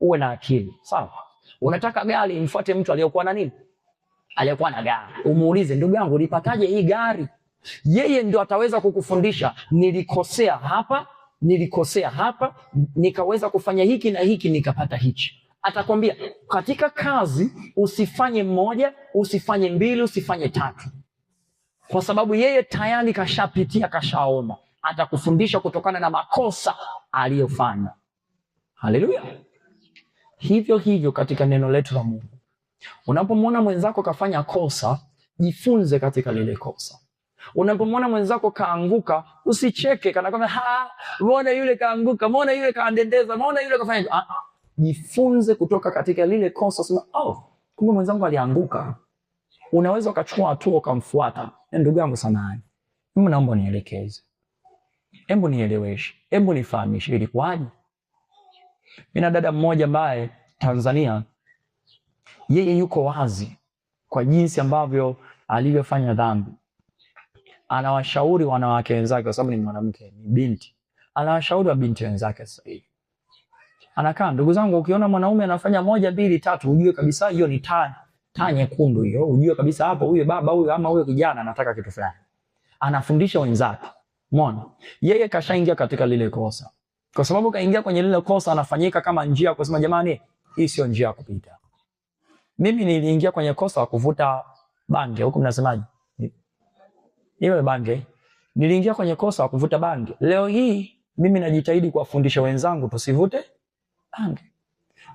Uwe na akili. Sawa? Unataka gari, mfuate mtu aliyokuwa na nini? Aliyokuwa na gari. Umuulize, ndugu yangu, ulipataje hii gari? Yeye ndio ataweza kukufundisha, nilikosea hapa, nikaweza kufanya hiki na hiki nikapata hichi. Atakwambia katika kazi usifanye 1, usifanye 2, usifanye 3. Kwa sababu yeye tayari kashapitia, kashaona. Atakufundisha kutokana na makosa aliyofanya. Haleluya. Hivyo katika neno letu la Mungu. Unapomwona mwenzako kafanya kosa, jifunze katika lile kosa. Unapomwona mwenzako kaanguka, usicheke kana kwamba mbona yule kaanguka, mbona yule kaandendeza, mbona yule kafanya. Jifunze kutoka katika lile kosa. Sema, kumbe mwenzangu alianguka. Unaweza ukachukua hatua ukamfuata. Ndugu yangu samahani, mimi naomba nielekeze. Hebu nieleweshe, hebu nifahamishe ilikuwaje? Mina dada mmoja ambaye Tanzania, yeye yuko wazi kwa jinsi ambavyo alivyofanya dhambi. Anawashauri wanawake wenzake, kwa sababu ni mwanamke, ni binti. Anawashauri wa binti wenzake sasa hivi. Anakaa, ndugu zangu, ukiona mwanaume anafanya 1, 2, 3, ujue kabisa hiyo ni taa nyekundu hiyo. Ujue kabisa hapo huyo baba huyo ama huyo kijana anataka kitu fulani. Anafundisha wenzake. Umeona? Yeye kashaingia katika lile kosa. Kwa sababu kaingia kwenye lile kosa, anafanyika kama njia kusema, jamani, hii sio njia ya kupita. Mimi niliingia kwenye kosa kuvuta bange, huko mnasemaje? Ile bange. Niliingia kwenye kosa kuvuta bange. Leo hii mimi najitahidi kuwafundisha wenzangu tusivute bange.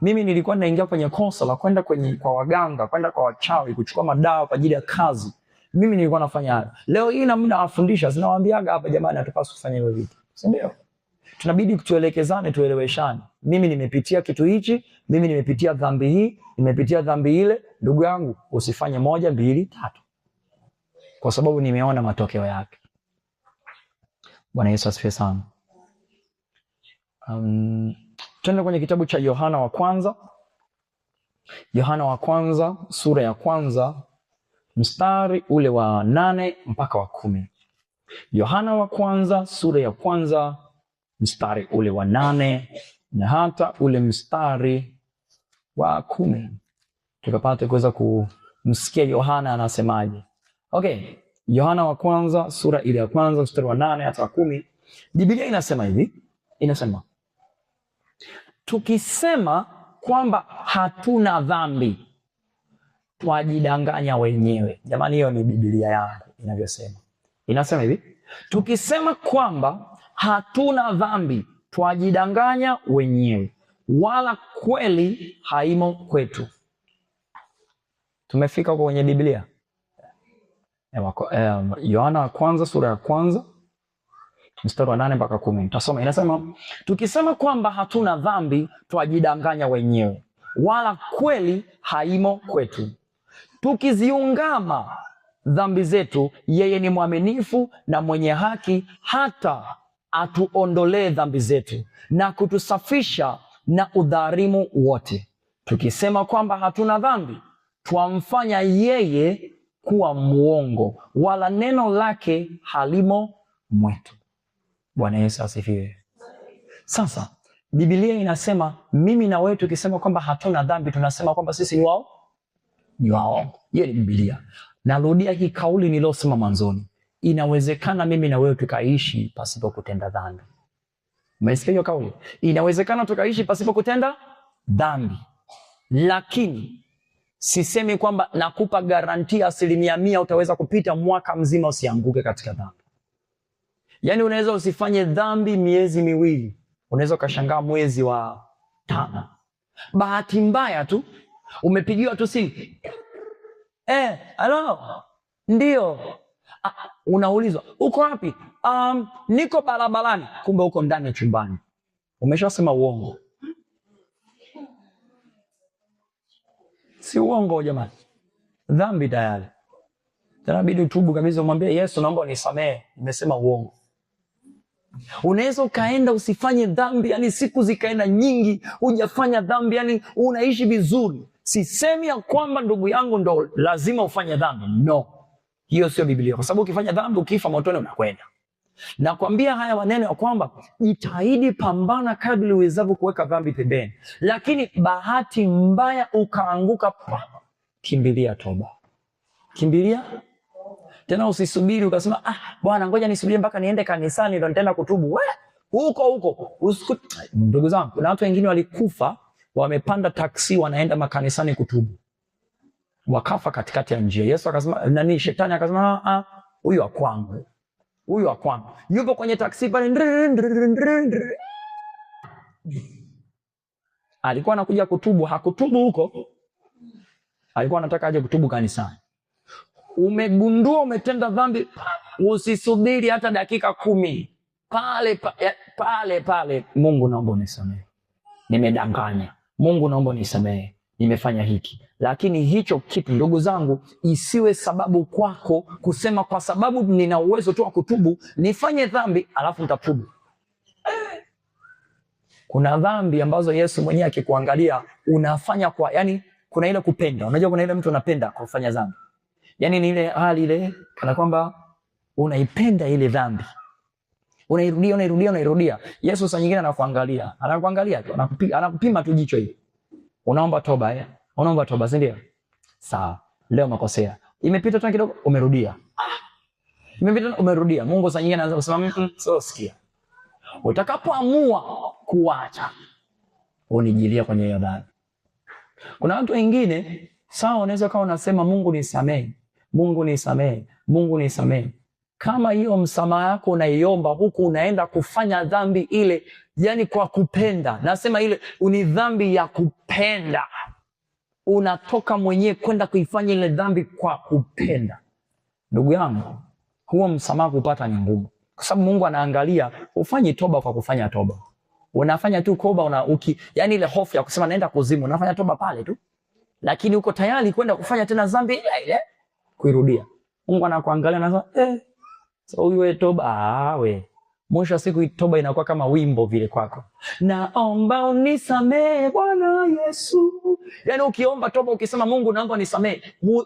Mimi nilikuwa naingia kwenye kosa la kwenda kwa waganga, kwenda kwa wachawi, kuchukua madawa kwa ajili ya kazi. Mimi nilikuwa nafanya hayo. Leo hii na mimi nawafundisha, sinawaambiaga hapa, jamani, hatupaswi kufanya hivyo vitu. Si ndio? Tunabidi tuelekezane, tueleweshane. Mimi nimepitia kitu hichi, mimi nimepitia dhambi hii, nimepitia dhambi ile. Ndugu yangu, usifanye 1, 2, 3. Kwa sababu nimeona matokeo yake. Bwana Yesu asifiwe sana. Tuende kwenye kitabu cha Yohana wa kwanza. Yohana wa kwanza, sura ya kwanza, mstari ule wa 8 mpaka wa 10. Yohana wa kwanza, sura ya kwanza, mstari ule wa 8 na hata ule mstari wa 10. Tukapate kuweza kumsikia Yohana anasemaje. Okay, Yohana wa kwanza, sura ile ya kwanza, mstari wa 8 hata wa 10. Biblia inasema hivi, inasema, tukisema kwamba hatuna dhambi twajidanganya wenyewe. Jamani, hiyo ni Biblia yangu inavyosema. Inasema hivi, tukisema kwamba hatuna dhambi twajidanganya wenyewe, wala kweli haimo kwetu. Tumefika huko kwenye Biblia. Yohana wa kwanza, sura ya kwanza, mstari wa 8 mpaka 10. Tutasoma, inasema, tukisema kwamba hatuna dhambi twajidanganya wenyewe, wala kweli haimo kwetu. Tukiziungama dhambi zetu, yeye ni mwaminifu na mwenye haki hata atuondolee dhambi zetu na kutusafisha na udhalimu wote. Tukisema kwamba hatuna dhambi, twamfanya yeye kuwa mwongo, wala neno lake halimo mwetu. Bwana Yesu asifiwe. Sasa Biblia inasema mimi na wewe tukisema kwamba hatuna dhambi, tunasema kwamba sisi ni waongo. Hiyo ni Biblia. Narudia hii kauli niliyosema mwanzoni. Inawezekana mimi na wewe tukaishi pasipo kutenda dhambi. Umesikia hiyo kauli? Inawezekana tukaishi pasipo kutenda dhambi. Lakini sisemi kwamba nakupa garantia 100% utaweza kupita mwaka mzima usianguke katika dhambi. Yaani unaweza usifanye dhambi miezi miwili. Unaweza ukashangaa mwezi wa 5. Bahati mbaya tu umepigiwa tu simu. Halo? Ndio. Unaulizwa, uko wapi? Niko barabarani. Kumbe uko ndani chumbani. Umeshasema uongo. Si uongo jamani. Dhambi tayari. Inabidi utubu kabisa, umwambie Yesu, naomba unisamehe, nimesema uongo. Unaweza ukaenda usifanye dhambi, yani siku zikaenda nyingi hujafanya dhambi, yani unaishi vizuri. Sisemi ya kwamba ndugu yangu ndo lazima ufanye dhambi. No. Hiyo sio Biblia. Kwa sababu ukifanya dhambi ukifa motoni unakwenda. Nakwambia haya maneno ya kwamba jitahidi, pambana kadri uwezavyo kuweka dhambi pembeni. Lakini bahati mbaya ukaanguka, kimbilia toba. Kimbilia. Tena usisubiri ukasema bwana ngoja nisubiri mpaka niende kanisani ndo nitaenda kutubu. Huko. Ndugu zangu, kuna watu wengine walikufa wamepanda taksi wanaenda makanisani kutubu. Wakafa katikati ya njia. Yesu akasema shetani akasema huyu wa kwangu. Yupo kwenye taksi pale. Alikuwa anakuja kutubu, hakutubu huko. Alikuwa anataka aje kutubu kanisani. Umegundua umetenda dhambi, usisubiri hata dakika 10. Pale, Mungu naomba unisamehe. Nimedanganya. Mungu naomba unisamehe. Nimefanya hiki. Lakini hicho kitu ndugu zangu isiwe sababu kwako kusema kwa sababu nina uwezo tu wa kutubu nifanye dhambi alafu nitatubu. Kuna dhambi ambazo Yesu mwenyewe akikuangalia unafanya kwa, yani kuna ile kupenda. Unajua kuna ile mtu anapenda kufanya dhambi. Yani ni ile hali ile kana kwamba unaipenda ile dhambi. Unairudia. Yesu saa nyingine anakuangalia tu, anakupima tu jicho hili. Unaomba toba Unaomba toba, si ndio? Sawa. Leo umekosea. Imepita tu kidogo umerudia. Imepita umerudia. Mungu saa nyingine anaanza kusema so sikia. Utakapoamua kuacha unijilia kwenye hiyo dhambi. Kuna watu wengine sawa, unaweza kama unasema Mungu nisamehe. Kama hiyo msamaha yako unaiomba huku unaenda kufanya dhambi ile, yani kwa kupenda. Nasema ile ni dhambi ya kupenda. Unatoka mwenyewe kwenda kuifanya ile dhambi kwa kupenda. Ndugu yangu, huo msamaha kupata ni ngumu. Kwa sababu Mungu anaangalia ufanye toba kwa kufanya toba. Unafanya tu toba yani ile hofu ya kusema naenda kuzimu, unafanya toba pale tu. Lakini uko tayari kwenda kufanya tena dhambi ile kuirudia. Mungu anakuangalia na so huyu toba mwisho siku toba inakuwa kama wimbo vile kwako. Naomba unisamehe Bwana Yesu. Yani ukiomba toba ukisema Mungu naomba unisamehe,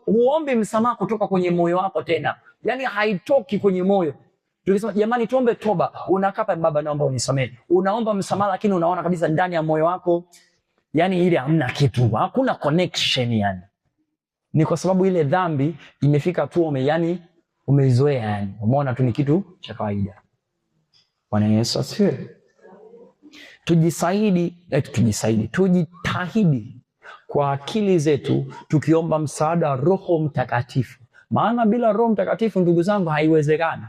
huombi msamaha kutoka kwenye moyo wako tena. Yani haitoki kwenye moyo. Tukisema jamani tuombe toba, unakapa Baba naomba unisamehe. Unaomba msamaha lakini unaona kabisa ndani ya moyo wako yani ile hamna kitu, hakuna connection yani. Ni kwa sababu ile dhambi imefika tu umeizoea yani. Umeona tu ni kitu cha kawaida. Bwana Yesu asifiwe. Tujitahidi kwa akili zetu tukiomba msaada Roho Mtakatifu. Maana bila Roho Mtakatifu ndugu zangu haiwezekani.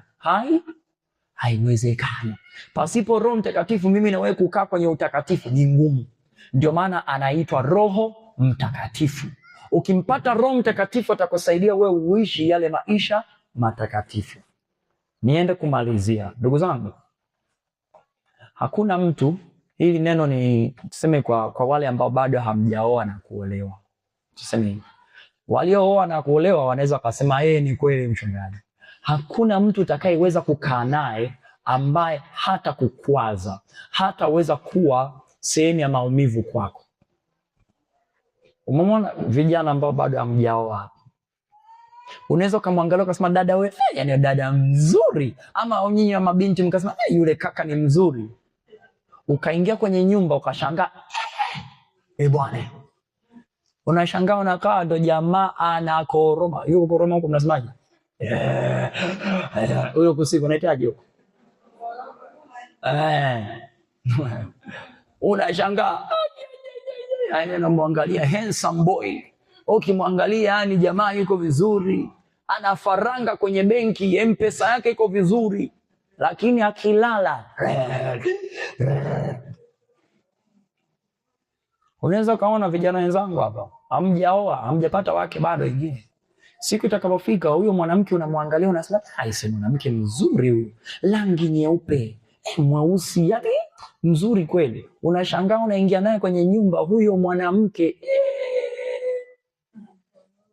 Haiwezekani. Pasipo Roho Mtakatifu mimi na wewe kukaa kwenye utakatifu ni ngumu. Ndio maana anaitwa Roho Mtakatifu. Ukimpata Roho Mtakatifu atakusaidia wewe uishi yale maisha matakatifu. Niende kumalizia. Ndugu zangu, hakuna mtu, hili neno ni tuseme kwa wale ambao bado hamjaoa na kuolewa. Tuseme waliooa na kuolewa wanaweza kusema ni kweli mchungaji. Hakuna mtu atakayeweza kukaa naye ambaye hata kukwaza, hataweza kuwa sehemu ya maumivu kwako. Umemwona vijana ambao bado hamjaoa, unaweza kumwangalia ukasema dada wewe, yani dada mzuri, ama nyinyi wa mabinti mkasema yule kaka ni mzuri. Ukaingia kwenye nyumba ukashangaa, bwana. Unashangaa unakaa ndo jamaa anakoroma. Yuko koroma huko mnasemaje? Huyo kusiku unaitaje huko? Unashangaa yani anamwangalia handsome boy. Ukimwangalia yani jamaa yuko vizuri, ana faranga kwenye benki, M-Pesa yake iko vizuri, lakini akilala unaweza kaona vijana wenzangu hapa, hamjaoa, hamjapata wake bado wengine. Siku itakapofika huyo mwanamke unamwangalia unasema, "Aise mwanamke mzuri huyu. Rangi nyeupe, mweusi, yani mzuri kweli." Unashangaa unaingia naye kwenye nyumba, huyo mwanamke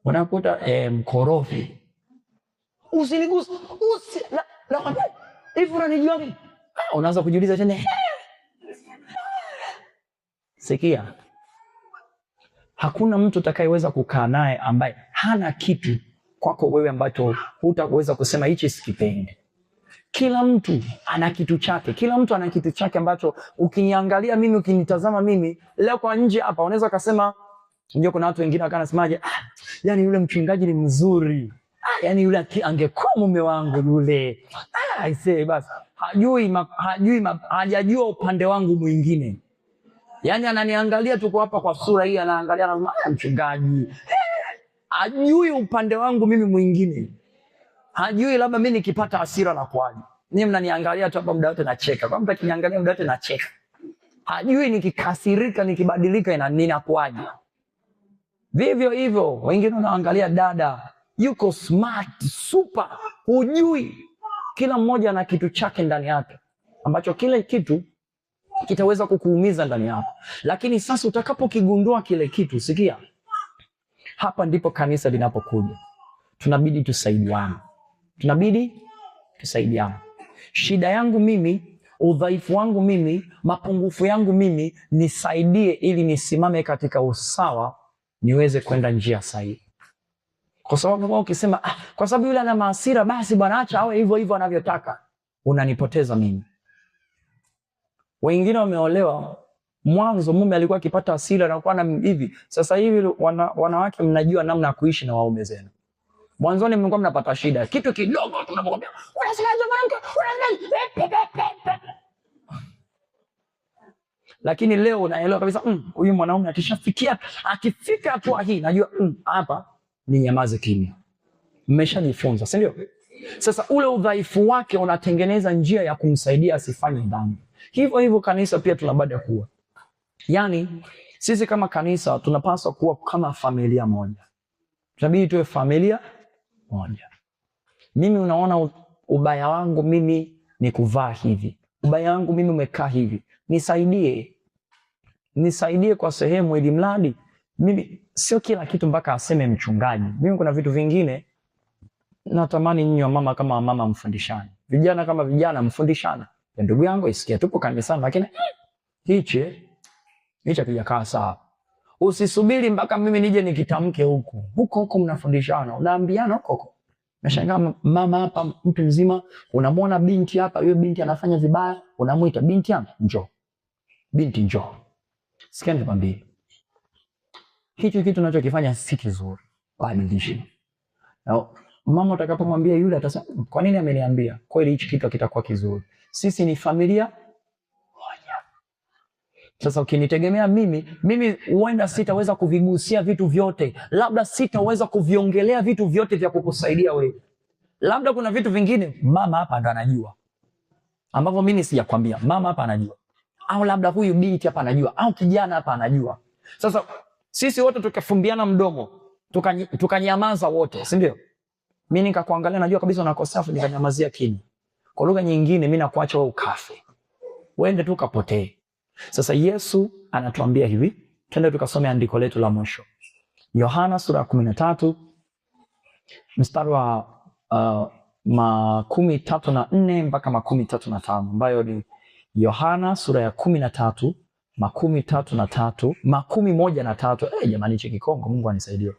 unakuta mkorofi. Usinigusa, hivi unanijua mimi? Unaanza kujiuliza tena. Sikia. Hakuna mtu atakayeweza kukaa naye ambaye hana kitu kwako wewe ambacho hutaweza kusema hichi sikipendi. Kila mtu ana kitu chake. Kila mtu ana kitu chake ambacho ukiniangalia mimi, ukinitazama mimi leo kwa nje hapa unaweza kusema, ndio kuna watu wengine wakanasemaje, yani yule mchungaji ni mzuri. Yani yule angekuwa mume wangu yule. I say basi hajajua upande wangu mwingine. Yani ananiangalia tu kwa hapa kwa sura hii, anaangalia na mchungaji. Hajui upande wangu mimi mwingine. Hajui labda mimi nikipata hasira na kwaje. Mimi mnaniangalia tu hapa muda wote nacheka. Kwa mtu akiniangalia muda wote nacheka. Hajui nikikasirika, nikibadilika ninakuaje. Vivyo hivyo wengine wanaangalia dada yuko smart, super. Hujui kila mmoja ana kitu chake ndani yake ambacho kile kitu kitaweza kukuumiza ndani yako. Lakini sasa utakapokigundua kile kitu, sikia, hapa ndipo kanisa linapokuja. Tunabidi tusaidiane. Shida yangu mimi, udhaifu wangu mimi, mapungufu yangu mimi, nisaidie ili nisimame katika usawa, niweze kwenda njia sahihi. Kwa sababu ukisema kwa sababu yule ana hasira basi bwana acha awe hivyo hivyo anavyotaka, unanipoteza mimi. Wengine wameolewa, mwanzo mume alikuwa akipata hasira na kuwa na hivi. Sasa hivi wanawake mnajua namna ya kuishi na waume zenu. Mwanzoni mlikuwa mnapata shida. Kitu kidogo tunapokuambia, unasemaje mwanamke? Lakini leo unaelewa kabisa, huyu mwanaume akifika hatua hii, najua hapa ni nyamaze kimya. Mmeshajifunza, si ndio? Sasa ule udhaifu wake unatengeneza njia ya kumsaidia asifanye dhambi. Hivyo hivyo kanisa pia tunabada kuwa. Yaani sisi kama kanisa tunapaswa kuwa kama familia moja. Tunabidi tuwe familia moja. Mimi unaona ubaya wangu mimi ni kuvaa hivi. Ubaya wangu mimi umekaa hivi. Nisaidie kwa sehemu, ili mradi mimi sio kila kitu mpaka aseme mchungaji. Mimi kuna vitu vingine natamani nyinyi wa mama kama mama mfundishane. Vijana kama vijana mfundishane. Ndugu yangu isikia tupo kanisani lakini hichi kijakaa sawa. Usisubiri mpaka mimi nije nikitamke huko mnafundishana, unaambiana huko. Nashangaa mama hapa mtu mzima, unamwona binti hapa, yule binti anafanya vibaya, unamuita binti yangu njoo. Binti njoo. Sikia nikwambie. Hicho kitu tunachokifanya si kizuri. Badilisha. Na mama utakapomwambia yule atasema, "Kwa nini ameniambia?" Kweli hicho kitu kitakuwa kizuri. Sisi ni familia moja. Sasa ukinitegemea mimi huenda sitaweza kuvigusia vitu vyote. Labda sitaweza kuviongelea vitu vyote vya kukusaidia wewe. Labda kuna vitu vingine mama hapa ndo anajua, ambavyo mimi sijakwambia. Mama hapa anajua. Au labda huyu binti hapa anajua, au kijana hapa anajua. Sasa sisi wote tukafumbiana mdomo, tukanyamaza wote, si ndio? Mimi nikakuangalia najua kabisa unakosea, nikanyamazia kimya. Kwa lugha nyingine mimi nakuacha wewe ukafe. Uende tu ukapotee. Sasa Yesu anatuambia hivi, twende tukasome andiko letu la mwisho. Yohana sura ya 13 mstari wa 14 mpaka 35, ambayo ni Yohana sura ya 13, 33, 13. Jamani, hichi Kikongo, Mungu anisaidie.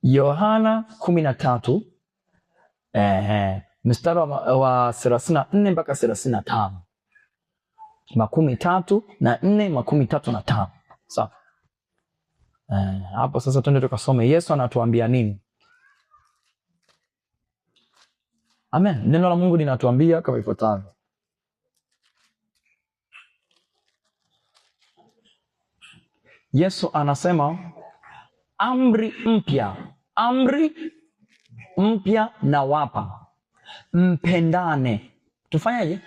Yohana 13 mstari wa 34 mpaka 35. 34, 35. Sawa. Hapo sasa twende tukasome Yesu anatuambia nini. Amen. Neno la Mungu linatuambia kama ifuatavyo. Yesu anasema amri mpya nawapa, mpendane. Tufanyaje?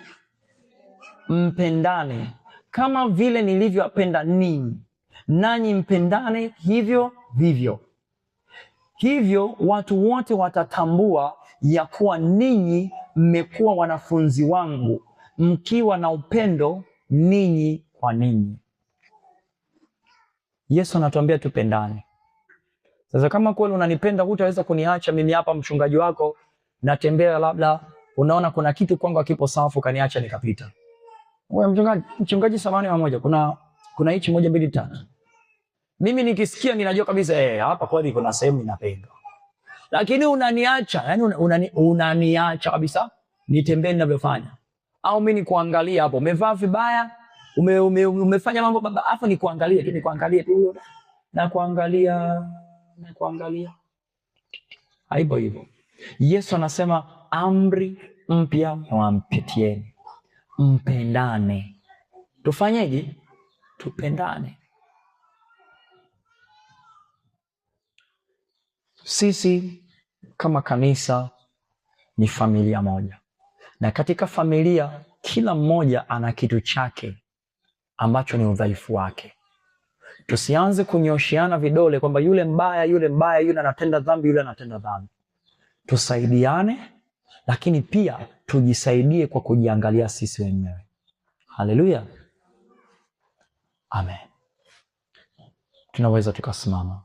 Mpendane kama vile nilivyowapenda ninyi, nanyi mpendane hivyo vivyo. Hivyo watu wote watatambua ya kuwa ninyi mmekuwa wanafunzi wangu, mkiwa na upendo ninyi kwa ninyi. Yesu anatuambia tupendane. Sasa kama kweli unanipenda, hutaweza kuniacha mimi hapa mchungaji wako natembea, labda unaona kuna kitu kwangu hakipo safu, kaniacha nikapita. Wewe mchungaji samani wa moja, kuna hichi 1 2 3. Mimi nikisikia ninajua kabisa hapa kweli kuna sehemu ninapenda. Lakini unaniacha, yani unaniacha kabisa nitembee ninavyofanya. Au mimi nikuangalia hapo, umevaa vibaya, umefanya mambo baba, afu nikuangalie tu. Na kuangalia. Haipo hivyo. Yesu anasema amri mpya nawampatieni, mpendane. Tufanyeje? Tupendane. Sisi kama kanisa ni familia moja, na katika familia kila mmoja ana kitu chake ambacho ni udhaifu wake. Tusianze kunyoshiana vidole kwamba yule mbaya, yule anatenda dhambi. Tusaidiane, lakini pia tujisaidie kwa kujiangalia sisi wenyewe. Haleluya. Amen. Tunaweza tukasimama.